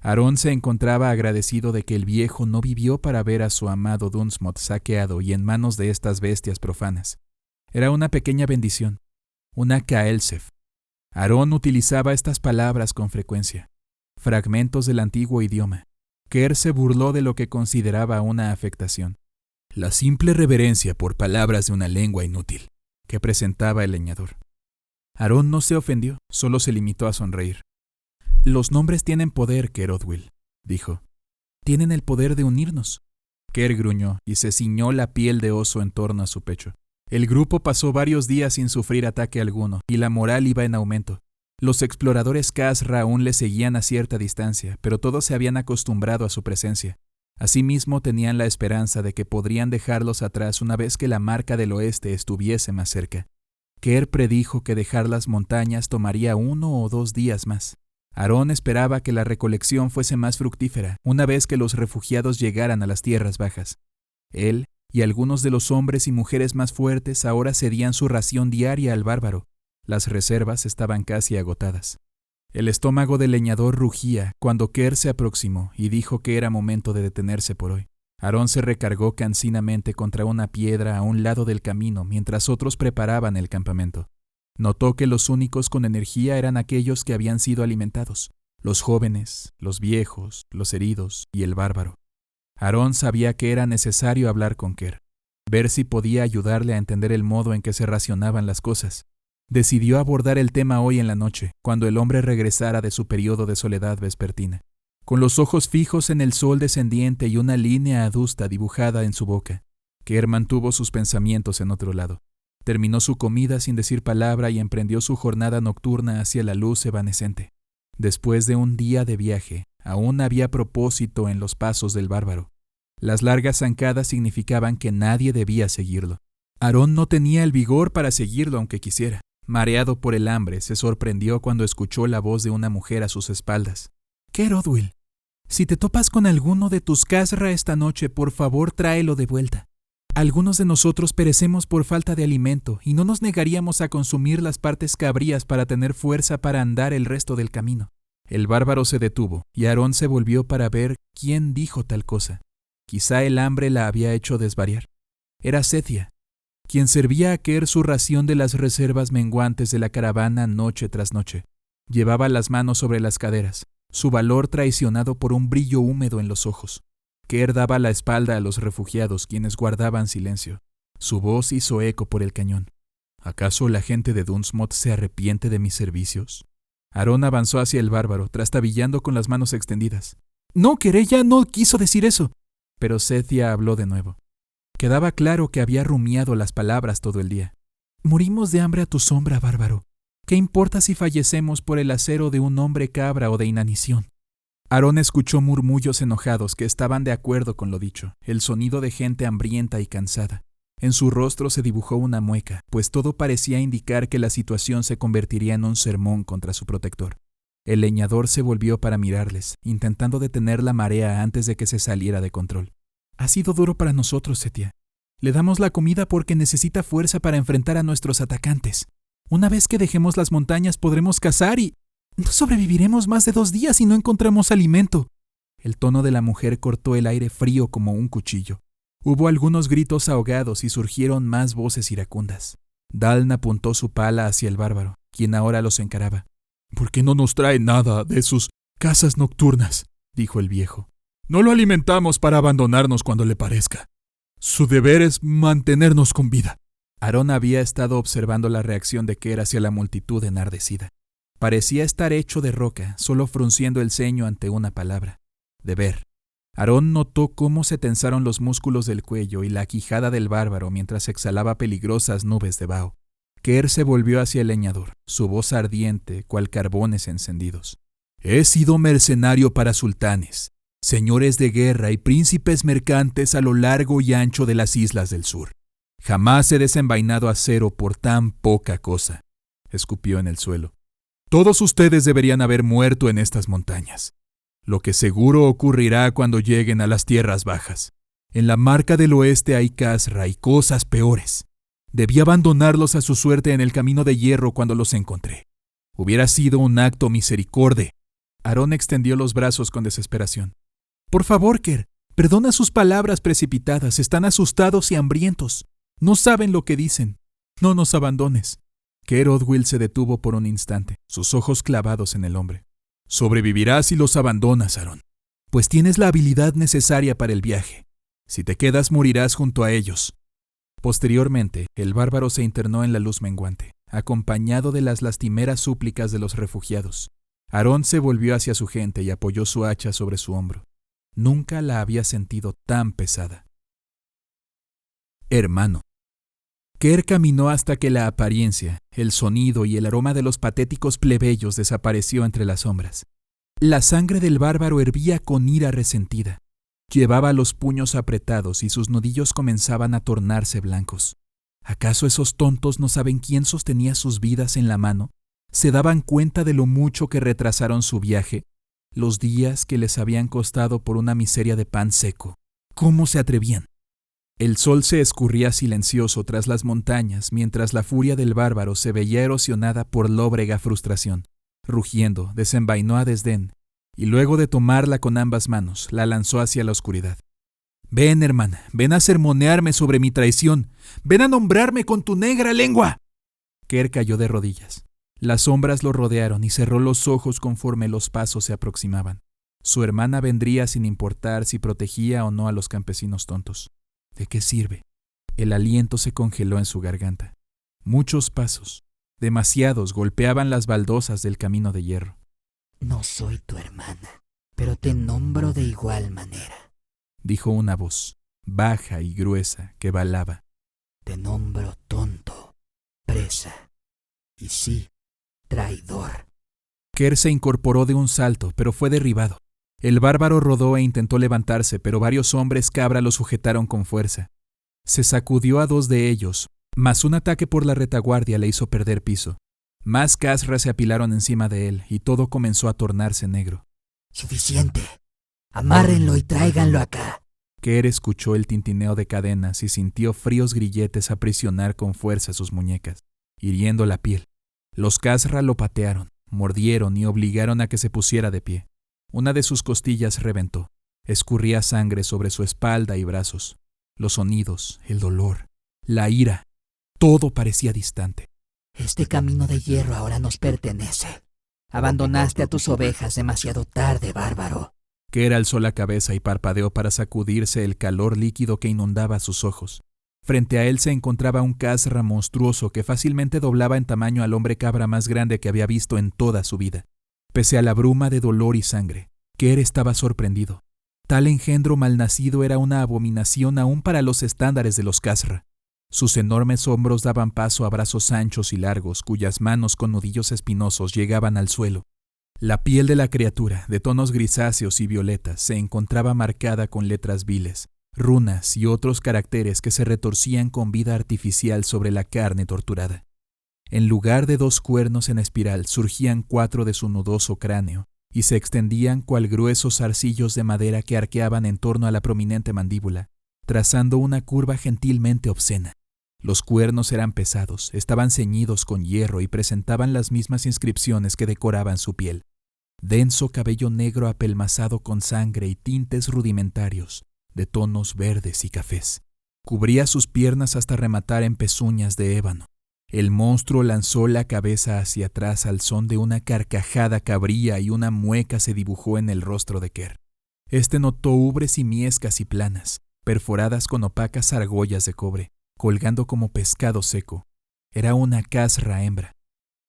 Aarón se encontraba agradecido de que el viejo no vivió para ver a su amado Dunsmot saqueado y en manos de estas bestias profanas. Era una pequeña bendición, una Kaelsef. Aarón utilizaba estas palabras con frecuencia, fragmentos del antiguo idioma. Ker se burló de lo que consideraba una afectación, la simple reverencia por palabras de una lengua inútil, que presentaba el leñador. Aarón no se ofendió, solo se limitó a sonreír. Los nombres tienen poder, Ker Odwell, dijo. Tienen el poder de unirnos. Ker gruñó y se ciñó la piel de oso en torno a su pecho. El grupo pasó varios días sin sufrir ataque alguno y la moral iba en aumento. Los exploradores Khazra aún le seguían a cierta distancia, pero todos se habían acostumbrado a su presencia. Asimismo, tenían la esperanza de que podrían dejarlos atrás una vez que la Marca del Oeste estuviese más cerca. Kerr predijo que dejar las montañas tomaría 1 o 2 días más. Aarón esperaba que la recolección fuese más fructífera una vez que los refugiados llegaran a las tierras bajas. Él y algunos de los hombres y mujeres más fuertes ahora cedían su ración diaria al bárbaro. Las reservas estaban casi agotadas. El estómago del leñador rugía cuando Kerr se aproximó y dijo que era momento de detenerse por hoy. Aarón se recargó cansinamente contra una piedra a un lado del camino mientras otros preparaban el campamento. Notó que los únicos con energía eran aquellos que habían sido alimentados, los jóvenes, los viejos, los heridos y el bárbaro. Aarón sabía que era necesario hablar con Kerr, ver si podía ayudarle a entender el modo en que se racionaban las cosas. Decidió abordar el tema hoy en la noche, cuando el hombre regresara de su periodo de soledad vespertina. Con los ojos fijos en el sol descendiente y una línea adusta dibujada en su boca, Kerr mantuvo sus pensamientos en otro lado. Terminó su comida sin decir palabra y emprendió su jornada nocturna hacia la luz evanescente. Después de un día de viaje, aún había propósito en los pasos del bárbaro. Las largas zancadas significaban que nadie debía seguirlo. Aarón no tenía el vigor para seguirlo aunque quisiera. Mareado por el hambre, se sorprendió cuando escuchó la voz de una mujer a sus espaldas. «Kerr Odwyl, si te topas con alguno de tus Khazra esta noche, por favor tráelo de vuelta. Algunos de nosotros perecemos por falta de alimento y no nos negaríamos a consumir las partes cabrías para tener fuerza para andar el resto del camino». El bárbaro se detuvo y Aarón se volvió para ver quién dijo tal cosa. Quizá el hambre la había hecho desvariar. Era Sethia, quien servía a Kerr su ración de las reservas menguantes de la caravana noche tras noche. Llevaba las manos sobre las caderas, su valor traicionado por un brillo húmedo en los ojos. Kerr daba la espalda a los refugiados, quienes guardaban silencio. Su voz hizo eco por el cañón. ¿Acaso la gente de Dunsmot se arrepiente de mis servicios? Aarón avanzó hacia el bárbaro, trastabillando con las manos extendidas. «No, Kerr, ella no quiso decir eso». Pero Sethia habló de nuevo. Quedaba claro que había rumiado las palabras todo el día. «Morimos de hambre a tu sombra, bárbaro. ¿Qué importa si fallecemos por el acero de un hombre cabra o de inanición?» Aarón escuchó murmullos enojados que estaban de acuerdo con lo dicho, el sonido de gente hambrienta y cansada. En su rostro se dibujó una mueca, pues todo parecía indicar que la situación se convertiría en un sermón contra su protector. El leñador se volvió para mirarles, intentando detener la marea antes de que se saliera de control. «Ha sido duro para nosotros, Sethia. Le damos la comida porque necesita fuerza para enfrentar a nuestros atacantes. Una vez que dejemos las montañas podremos cazar y no sobreviviremos más de 2 días si no encontramos alimento». El tono de la mujer cortó el aire frío como un cuchillo. Hubo algunos gritos ahogados y surgieron más voces iracundas. Daln apuntó su pala hacia el bárbaro, quien ahora los encaraba. «¿Por qué no nos trae nada de sus casas nocturnas?», dijo el viejo. «No lo alimentamos para abandonarnos cuando le parezca. Su deber es mantenernos con vida». Aarón había estado observando la reacción de Kerr hacia la multitud enardecida. Parecía estar hecho de roca, solo frunciendo el ceño ante una palabra: deber. Aarón notó cómo se tensaron los músculos del cuello y la quijada del bárbaro mientras exhalaba peligrosas nubes de vaho. Kerr se volvió hacia el leñador, su voz ardiente, cual carbones encendidos. «He sido mercenario para sultanes, señores de guerra y príncipes mercantes a lo largo y ancho de las islas del sur. Jamás he desenvainado acero por tan poca cosa», escupió en el suelo. «Todos ustedes deberían haber muerto en estas montañas. Lo que seguro ocurrirá cuando lleguen a las tierras bajas. En la Marca del Oeste hay Khazra y cosas peores. Debí abandonarlos a su suerte en el camino de hierro cuando los encontré. Hubiera sido un acto misericorde». Aarón extendió los brazos con desesperación. «Por favor, Kerr, perdona sus palabras precipitadas. Están asustados y hambrientos. No saben lo que dicen. No nos abandones». Kerr Odwyl se detuvo por un instante, sus ojos clavados en el hombre. «Sobrevivirás si los abandonas, Aarón. Pues tienes la habilidad necesaria para el viaje. Si te quedas, morirás junto a ellos». Posteriormente, el bárbaro se internó en la luz menguante, acompañado de las lastimeras súplicas de los refugiados. Aarón se volvió hacia su gente y apoyó su hacha sobre su hombro. Nunca la había sentido tan pesada. Hermano. Kerr caminó hasta que la apariencia, el sonido y el aroma de los patéticos plebeyos desapareció entre las sombras. La sangre del bárbaro hervía con ira resentida. Llevaba los puños apretados y sus nudillos comenzaban a tornarse blancos. ¿Acaso esos tontos no saben quién sostenía sus vidas en la mano? ¿Se daban cuenta de lo mucho que retrasaron su viaje? Los días que les habían costado por una miseria de pan seco. ¿Cómo se atrevían? El sol se escurría silencioso tras las montañas mientras la furia del bárbaro se veía erosionada por lóbrega frustración. Rugiendo, desenvainó a desdén y luego de tomarla con ambas manos, la lanzó hacia la oscuridad. «Ven, hermana, ven a sermonearme sobre mi traición. Ven a nombrarme con tu negra lengua». Kerr cayó de rodillas. Las sombras lo rodearon y cerró los ojos conforme los pasos se aproximaban. Su hermana vendría sin importar si protegía o no a los campesinos tontos. ¿De qué sirve? El aliento se congeló en su garganta. Muchos pasos, demasiados, golpeaban las baldosas del camino de hierro. «No soy tu hermana, pero te nombro de igual manera», dijo una voz, baja y gruesa, que balaba. «Te nombro tonto, presa, y sí, traidor». Kerr se incorporó de un salto, pero fue derribado. El bárbaro rodó e intentó levantarse, pero varios hombres cabra lo sujetaron con fuerza. Se sacudió a dos de ellos, mas un ataque por la retaguardia le hizo perder piso. Más casras se apilaron encima de él y todo comenzó a tornarse negro. «Suficiente. Amárrenlo y tráiganlo acá». Kerr escuchó el tintineo de cadenas y sintió fríos grilletes aprisionar con fuerza sus muñecas, hiriendo la piel. Los casra lo patearon, mordieron y obligaron a que se pusiera de pie. Una de sus costillas reventó. Escurría sangre sobre su espalda y brazos. Los sonidos, el dolor, la ira, todo parecía distante. «Este camino de hierro ahora nos pertenece. Abandonaste a tus ovejas demasiado tarde, bárbaro». Kerr alzó la cabeza y parpadeó para sacudirse el calor líquido que inundaba sus ojos. Frente a él se encontraba un casra monstruoso que fácilmente doblaba en tamaño al hombre cabra más grande que había visto en toda su vida. Pese a la bruma de dolor y sangre, Kerr estaba sorprendido. Tal engendro malnacido era una abominación aún para los estándares de los casra. Sus enormes hombros daban paso a brazos anchos y largos, cuyas manos con nudillos espinosos llegaban al suelo. La piel de la criatura, de tonos grisáceos y violetas, se encontraba marcada con letras viles, runas y otros caracteres que se retorcían con vida artificial sobre la carne torturada. En lugar de 2 cuernos en espiral, surgían 4 de su nudoso cráneo y se extendían cual gruesos zarcillos de madera que arqueaban en torno a la prominente mandíbula, trazando una curva gentilmente obscena. Los cuernos eran pesados, estaban ceñidos con hierro y presentaban las mismas inscripciones que decoraban su piel. Denso cabello negro apelmazado con sangre y tintes rudimentarios, de tonos verdes y cafés. Cubría sus piernas hasta rematar en pezuñas de ébano. El monstruo lanzó la cabeza hacia atrás al son de una carcajada cabría y una mueca se dibujó en el rostro de Kerr. Este notó ubres simiescas y planas, perforadas con opacas argollas de cobre, colgando como pescado seco. Era una casra hembra.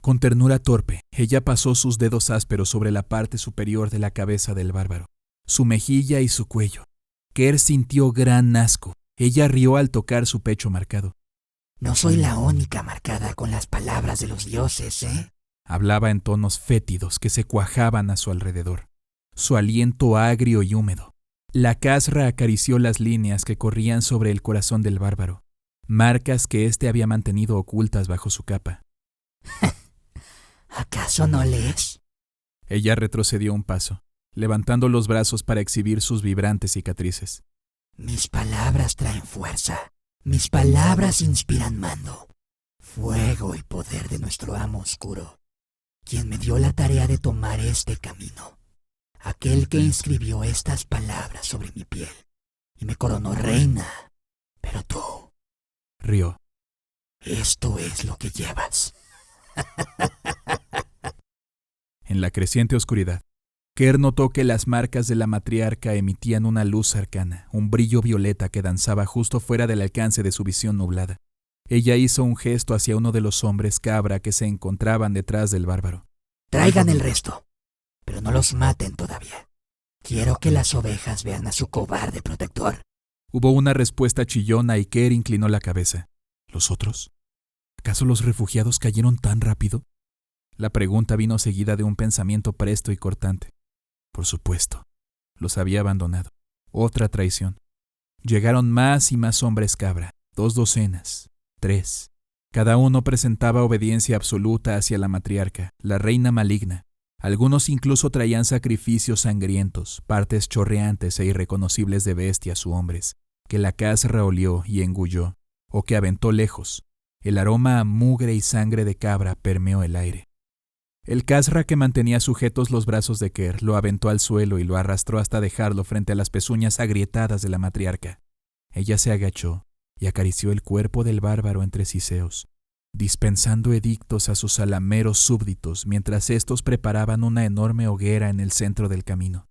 Con ternura torpe, ella pasó sus dedos ásperos sobre la parte superior de la cabeza del bárbaro, su mejilla y su cuello. Kerr sintió gran asco. Ella rió al tocar su pecho marcado. «No soy la única marcada con las palabras de los dioses, ¿eh?». Hablaba en tonos fétidos que se cuajaban a su alrededor. Su aliento agrio y húmedo. La casra acarició las líneas que corrían sobre el corazón del bárbaro, marcas que éste había mantenido ocultas bajo su capa. «¿Acaso no lees?». Ella retrocedió un paso, levantando los brazos para exhibir sus vibrantes cicatrices. «Mis palabras traen fuerza. Mis palabras inspiran mando, fuego y poder de nuestro amo oscuro, quien me dio la tarea de tomar este camino, aquel que inscribió estas palabras sobre mi piel y me coronó reina. Pero tú...». Rió. «Esto es lo que llevas». En la creciente oscuridad, Kerr notó que las marcas de la matriarca emitían una luz cercana, un brillo violeta que danzaba justo fuera del alcance de su visión nublada. Ella hizo un gesto hacia uno de los hombres cabra que se encontraban detrás del bárbaro. «Traigan el resto, pero no los maten todavía. Quiero que las ovejas vean a su cobarde protector». Hubo una respuesta chillona y Kerr inclinó la cabeza. ¿Los otros? ¿Acaso los refugiados cayeron tan rápido? La pregunta vino seguida de un pensamiento presto y cortante. Por supuesto, los había abandonado. Otra traición. Llegaron más y más hombres cabra, 2 docenas, 3. Cada uno presentaba obediencia absoluta hacia la matriarca, la reina maligna. Algunos incluso traían sacrificios sangrientos, partes chorreantes e irreconocibles de bestias u hombres, que la casra olió y engulló, o que aventó lejos. El aroma a mugre y sangre de cabra permeó el aire. El casra que mantenía sujetos los brazos de Ker lo aventó al suelo y lo arrastró hasta dejarlo frente a las pezuñas agrietadas de la matriarca. Ella se agachó y acarició el cuerpo del bárbaro entre siseos, dispensando edictos a sus salameros súbditos mientras éstos preparaban una enorme hoguera en el centro del camino.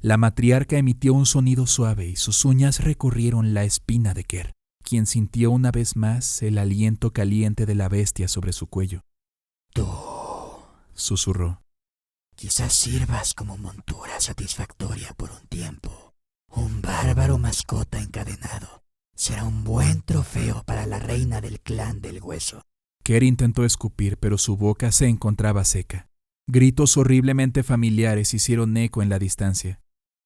La matriarca emitió un sonido suave y sus uñas recorrieron la espina de Ker, quien sintió una vez más el aliento caliente de la bestia sobre su cuello. Tú, susurró. Quizás sirvas como montura satisfactoria por un tiempo. Un bárbaro mascota encadenado será un buen trofeo para la reina del clan del hueso. Ker intentó escupir, pero su boca se encontraba seca. Gritos horriblemente familiares hicieron eco en la distancia.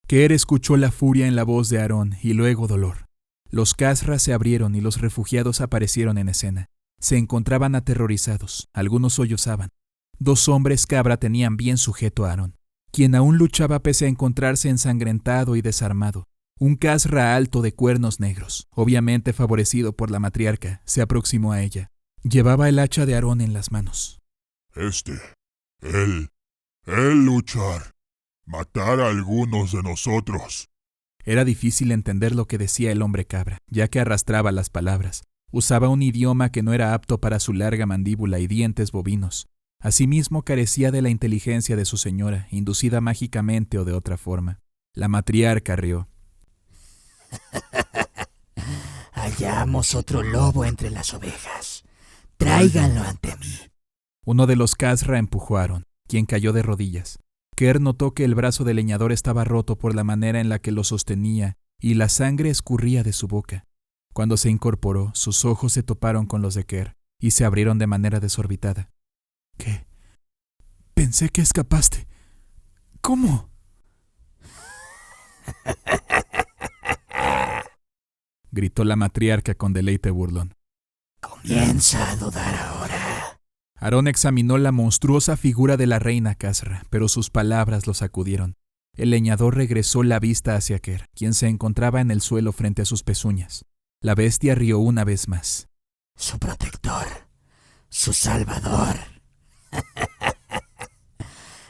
Ker escuchó la furia en la voz de Aarón y luego dolor. Los casras se abrieron y los refugiados aparecieron en escena. Se encontraban aterrorizados, algunos sollozaban. 2 hombres cabra tenían bien sujeto a Aarón, quien aún luchaba pese a encontrarse ensangrentado y desarmado. Un casra alto de cuernos negros, obviamente favorecido por la matriarca, se aproximó a ella. Llevaba el hacha de Aarón en las manos. Él luchar, matar a algunos de nosotros. Era difícil entender lo que decía el hombre cabra, ya que arrastraba las palabras. Usaba un idioma que no era apto para su larga mandíbula y dientes bovinos. Asimismo carecía de la inteligencia de su señora, inducida mágicamente o de otra forma. La matriarca rió. Hallamos otro lobo entre las ovejas. Tráiganlo ante mí. Uno de los casra empujó a Aarón, quien cayó de rodillas. Ker notó que el brazo del leñador estaba roto por la manera en la que lo sostenía y la sangre escurría de su boca. Cuando se incorporó, sus ojos se toparon con los de Ker y se abrieron de manera desorbitada. ¿Qué? Pensé que escapaste. ¿Cómo? Gritó la matriarca con deleite burlón. Comienza a dudar ahora. Aarón examinó la monstruosa figura de la reina casra, pero sus palabras lo sacudieron. El leñador regresó la vista hacia Ker, quien se encontraba en el suelo frente a sus pezuñas. La bestia rió una vez más. Su protector, su salvador.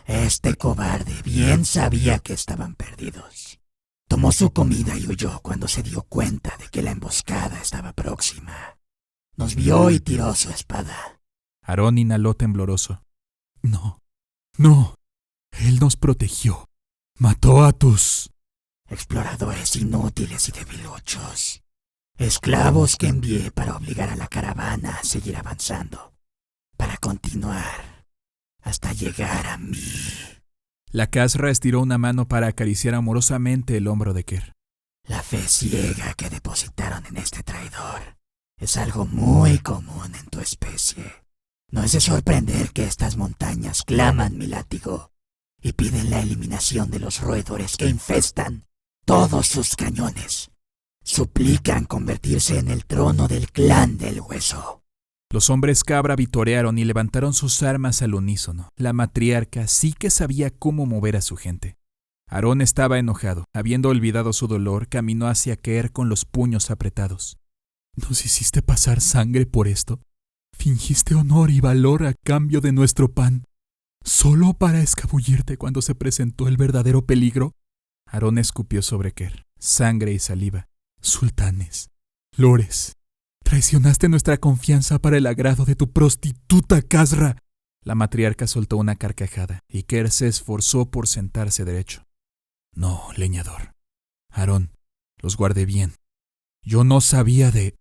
Este cobarde bien sabía que estaban perdidos. Tomó su comida y huyó cuando se dio cuenta de que la emboscada estaba próxima. Nos vio y tiró su espada. Aarón inhaló tembloroso. No. Él nos protegió. Mató a tus exploradores inútiles y debiluchos. Esclavos que envié para obligar a la caravana a seguir avanzando. Para continuar hasta llegar a mí. La casra estiró una mano para acariciar amorosamente el hombro de Ker. La fe ciega que depositaron en este traidor es algo muy común en tu especie. No es de sorprender que estas montañas claman mi látigo y piden la eliminación de los roedores que infestan todos sus cañones. Suplican convertirse en el trono del clan del hueso. Los hombres cabra vitorearon y levantaron sus armas al unísono. La matriarca sí que sabía cómo mover a su gente. Aarón estaba enojado. Habiendo olvidado su dolor, caminó hacia Ker con los puños apretados. ¿Nos hiciste pasar sangre por esto? ¿Fingiste honor y valor a cambio de nuestro pan? ¿Solo para escabullirte cuando se presentó el verdadero peligro? Aarón escupió sobre Ker, sangre y saliva. Sultanes, lores, traicionaste nuestra confianza para el agrado de tu prostituta casra. La matriarca soltó una carcajada y Ker se esforzó por sentarse derecho. No, leñador. Aarón, los guardé bien. Yo no sabía de...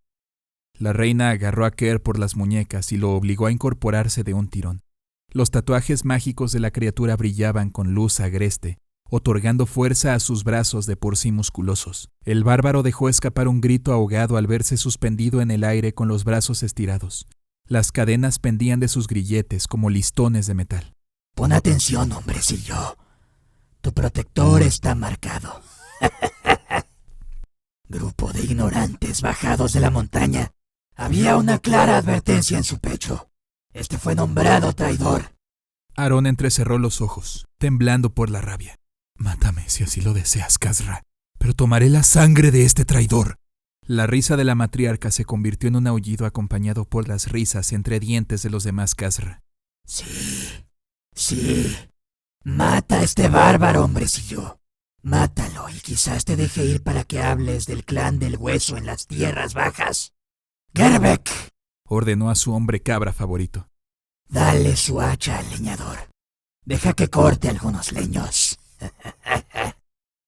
La reina agarró a Ker por las muñecas y lo obligó a incorporarse de un tirón. Los tatuajes mágicos de la criatura brillaban con luz agreste, otorgando fuerza a sus brazos de por sí musculosos. El bárbaro dejó escapar un grito ahogado al verse suspendido en el aire con los brazos estirados. Las cadenas pendían de sus grilletes como listones de metal. Pon atención, hombrecillo. Tu protector está marcado. Grupo de ignorantes bajados de la montaña. Había una clara advertencia en su pecho. Este fue nombrado traidor. Aarón entrecerró los ojos, temblando por la rabia. Mátame si así lo deseas, Khazra, pero tomaré la sangre de este traidor. La risa de la matriarca se convirtió en un aullido acompañado por las risas entre dientes de los demás Khazra. Sí. Mata a este bárbaro, hombrecillo. Mátalo y quizás te deje ir para que hables del clan del hueso en las tierras bajas. Gerbek, ordenó a su hombre cabra favorito. Dale su hacha al leñador. Deja que corte algunos leños.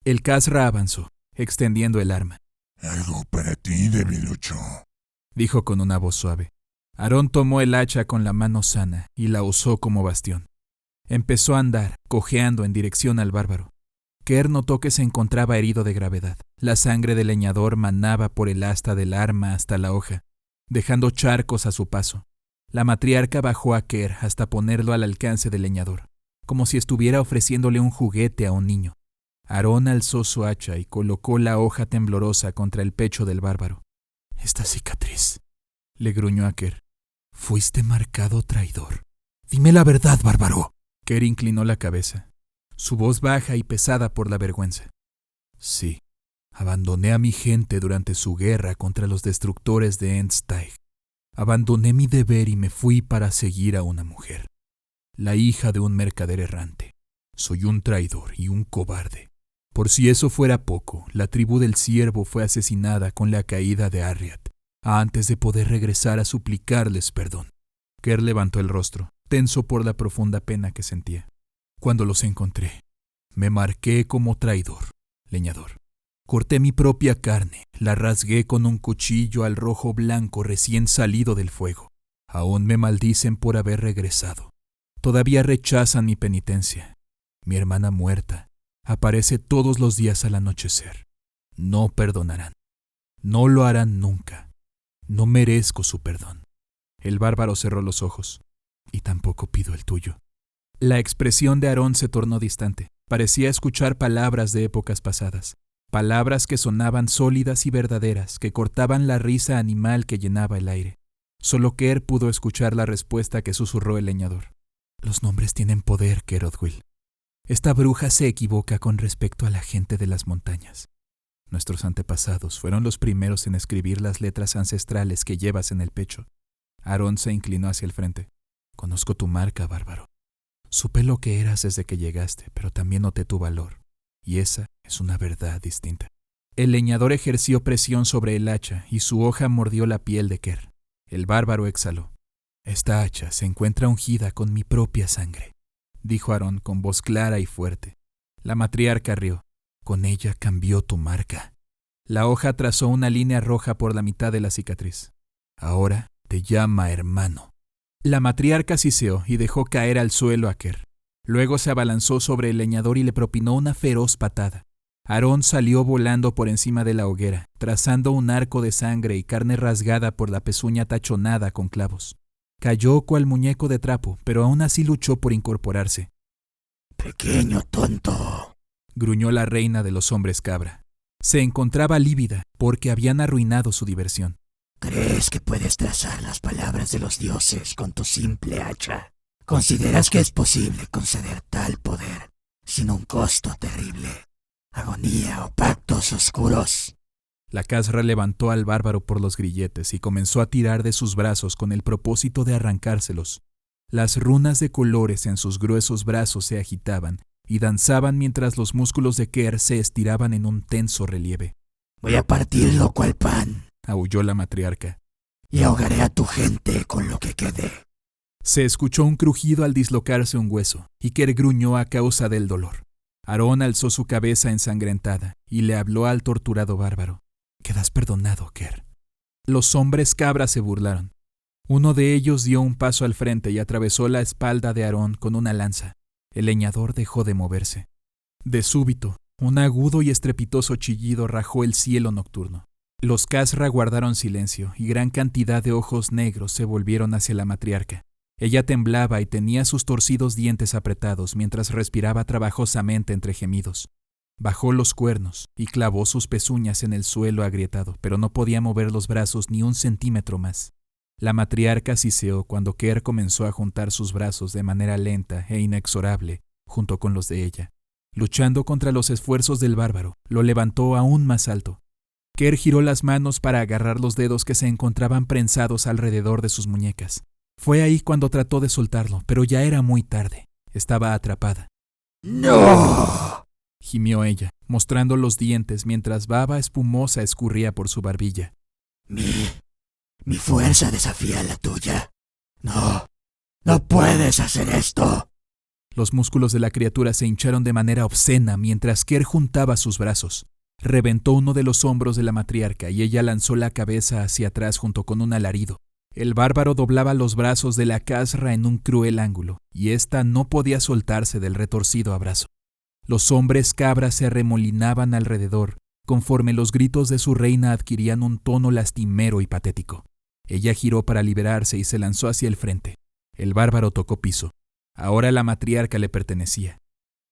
El Khazra avanzó, extendiendo el arma. Algo para ti, debilucho, dijo con una voz suave. Aarón tomó el hacha con la mano sana y la usó como bastión. Empezó a andar, cojeando en dirección al bárbaro. Ker notó que se encontraba herido de gravedad. La sangre del leñador manaba por el asta del arma hasta la hoja, dejando charcos a su paso. La matriarca bajó a Ker hasta ponerlo al alcance del leñador, como si estuviera ofreciéndole un juguete a un niño. Aarón alzó su hacha y colocó la hoja temblorosa contra el pecho del bárbaro. «Esta cicatriz», le gruñó a Ker. «Fuiste marcado traidor. Dime la verdad, bárbaro». Ker inclinó la cabeza, su voz baja y pesada por la vergüenza. «Sí, abandoné a mi gente durante su guerra contra los destructores de Enssteig. Abandoné mi deber y me fui para seguir a una mujer, la hija de un mercader errante. Soy un traidor y un cobarde. Por si eso fuera poco, la tribu del Ciervo fue asesinada con la caída de Arriat, antes de poder regresar a suplicarles perdón». Ker levantó el rostro, tenso por la profunda pena que sentía. «Cuando los encontré, me marqué como traidor, leñador. Corté mi propia carne, la rasgué con un cuchillo al rojo blanco recién salido del fuego. Aún me maldicen por haber regresado. Todavía rechazan mi penitencia. Mi hermana muerta aparece todos los días al anochecer. No perdonarán. No lo harán nunca. No merezco su perdón». El bárbaro cerró los ojos. «Y tampoco pido el tuyo». La expresión de Aarón se tornó distante. Parecía escuchar palabras de épocas pasadas. Palabras que sonaban sólidas y verdaderas, que cortaban la risa animal que llenaba el aire. Solo Ker pudo escuchar la respuesta que susurró el leñador. «Los nombres tienen poder, Ker Odwil. Esta bruja se equivoca con respecto a la gente de las montañas. Nuestros antepasados fueron los primeros en escribir las letras ancestrales que llevas en el pecho». Aarón se inclinó hacia el frente. «Conozco tu marca, bárbaro. Supe lo que eras desde que llegaste, pero también noté tu valor. Y esa es una verdad distinta». El leñador ejerció presión sobre el hacha y su hoja mordió la piel de Ker. El bárbaro exhaló. «Esta hacha se encuentra ungida con mi propia sangre», dijo Aarón con voz clara y fuerte. La matriarca rió. «Con ella cambió tu marca». La hoja trazó una línea roja por la mitad de la cicatriz. «Ahora te llama hermano». La matriarca siseó y dejó caer al suelo a Ker. Luego se abalanzó sobre el leñador y le propinó una feroz patada. Aarón salió volando por encima de la hoguera, trazando un arco de sangre y carne rasgada por la pezuña tachonada con clavos. Cayó cual muñeco de trapo, pero aún así luchó por incorporarse. «Pequeño tonto», gruñó la reina de los hombres cabra. Se encontraba lívida porque habían arruinado su diversión. «¿Crees que puedes trazar las palabras de los dioses con tu simple hacha? ¿Consideras que es posible conceder tal poder sin un costo terrible? Agonía o pactos oscuros». La Khazra levantó al bárbaro por los grilletes y comenzó a tirar de sus brazos con el propósito de arrancárselos. Las runas de colores en sus gruesos brazos se agitaban y danzaban mientras los músculos de Ker se estiraban en un tenso relieve. «Voy a partirlo cual pan», aulló la matriarca. «y ahogaré a tu gente con lo que quede». Se escuchó un crujido al dislocarse un hueso, y Ker gruñó a causa del dolor. Aarón alzó su cabeza ensangrentada y le habló al torturado bárbaro. «Quedas perdonado, Ker». Los hombres cabras se burlaron. Uno de ellos dio un paso al frente y atravesó la espalda de Aarón con una lanza. El leñador dejó de moverse. De súbito, un agudo y estrepitoso chillido rajó el cielo nocturno. Los Khazra guardaron silencio y gran cantidad de ojos negros se volvieron hacia la matriarca. Ella temblaba y tenía sus torcidos dientes apretados mientras respiraba trabajosamente entre gemidos. Bajó los cuernos y clavó sus pezuñas en el suelo agrietado, pero no podía mover los brazos ni un centímetro más. La matriarca siseó cuando Ker comenzó a juntar sus brazos de manera lenta e inexorable junto con los de ella. Luchando contra los esfuerzos del bárbaro, lo levantó aún más alto. Ker giró las manos para agarrar los dedos que se encontraban prensados alrededor de sus muñecas. Fue ahí cuando trató de soltarlo, pero ya era muy tarde. Estaba atrapada. ¡No!, gimió ella, mostrando los dientes mientras baba espumosa escurría por su barbilla. Mi fuerza desafía la tuya. No puedes hacer esto. Los músculos de la criatura se hincharon de manera obscena mientras Ker juntaba sus brazos. Reventó uno de los hombros de la matriarca y ella lanzó la cabeza hacia atrás junto con un alarido. El bárbaro doblaba los brazos de la Khazra en un cruel ángulo, y ésta no podía soltarse del retorcido abrazo. Los hombres cabras se arremolinaban alrededor, conforme los gritos de su reina adquirían un tono lastimero y patético. Ella giró para liberarse y se lanzó hacia el frente. El bárbaro tocó piso. Ahora la matriarca le pertenecía.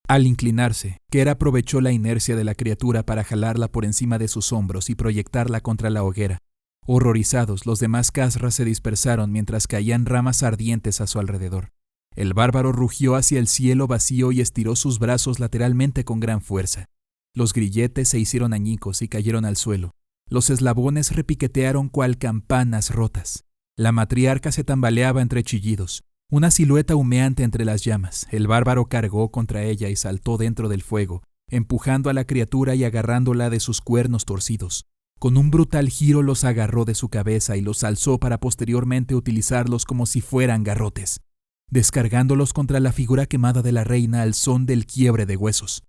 Al inclinarse, Ker aprovechó la inercia de la criatura para jalarla por encima de sus hombros y proyectarla contra la hoguera. Horrorizados, los demás Khazra se dispersaron mientras caían ramas ardientes a su alrededor. El bárbaro rugió hacia el cielo vacío y estiró sus brazos lateralmente con gran fuerza. Los grilletes se hicieron añicos y cayeron al suelo. Los eslabones repiquetearon cual campanas rotas. La matriarca se tambaleaba entre chillidos. Una silueta humeante entre las llamas. El bárbaro cargó contra ella y saltó dentro del fuego, empujando a la criatura y agarrándola de sus cuernos torcidos. Con un brutal giro los agarró de su cabeza y los alzó para posteriormente utilizarlos como si fueran garrotes, descargándolos contra la figura quemada de la reina al son del quiebre de huesos.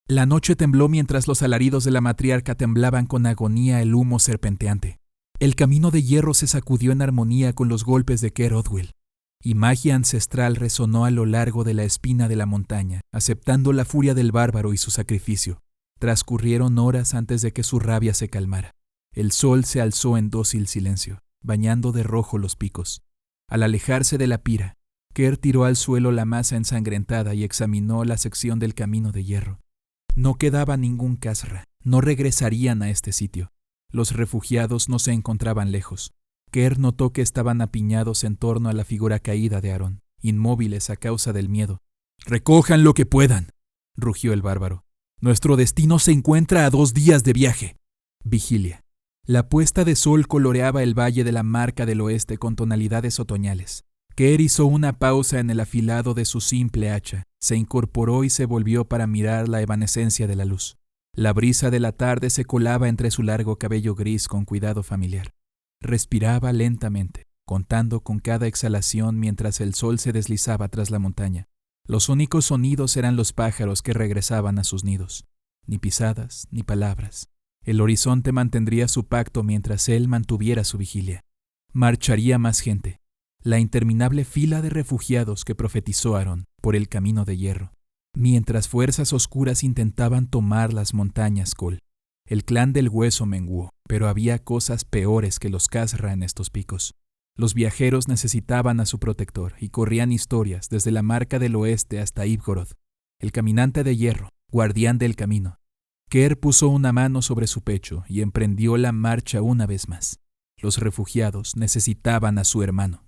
La noche tembló mientras los alaridos de la matriarca temblaban con agonía el humo serpenteante. El camino de hierro se sacudió en armonía con los golpes de Ker Odwell, y magia ancestral resonó a lo largo de la espina de la montaña, aceptando la furia del bárbaro y su sacrificio. Transcurrieron horas antes de que su rabia se calmara. El sol se alzó en dócil silencio, bañando de rojo los picos. Al alejarse de la pira, Ker tiró al suelo la masa ensangrentada y examinó la sección del camino de hierro. No quedaba ningún Khazra, no regresarían a este sitio. Los refugiados no se encontraban lejos. Ker notó que estaban apiñados en torno a la figura caída de Aarón, inmóviles a causa del miedo. «¡Recojan lo que puedan!», rugió el bárbaro. «Nuestro destino se encuentra a 2 días de viaje». Vigilia. La puesta de sol coloreaba el valle de la Marca del Oeste con tonalidades otoñales. Ker hizo una pausa en el afilado de su simple hacha, se incorporó y se volvió para mirar la evanescencia de la luz. La brisa de la tarde se colaba entre su largo cabello gris con cuidado familiar. Respiraba lentamente, contando con cada exhalación mientras el sol se deslizaba tras la montaña. Los únicos sonidos eran los pájaros que regresaban a sus nidos. Ni pisadas, ni palabras. El horizonte mantendría su pacto mientras él mantuviera su vigilia. Marcharía más gente. La interminable fila de refugiados que profetizó Aarón por el camino de hierro. Mientras fuerzas oscuras intentaban tomar las montañas Kol. El clan del hueso menguó, pero había cosas peores que los Khazra en estos picos. Los viajeros necesitaban a su protector y corrían historias desde la Marca del Oeste hasta Ibgorod, el caminante de hierro, guardián del camino. Ker puso una mano sobre su pecho y emprendió la marcha una vez más. Los refugiados necesitaban a su hermano.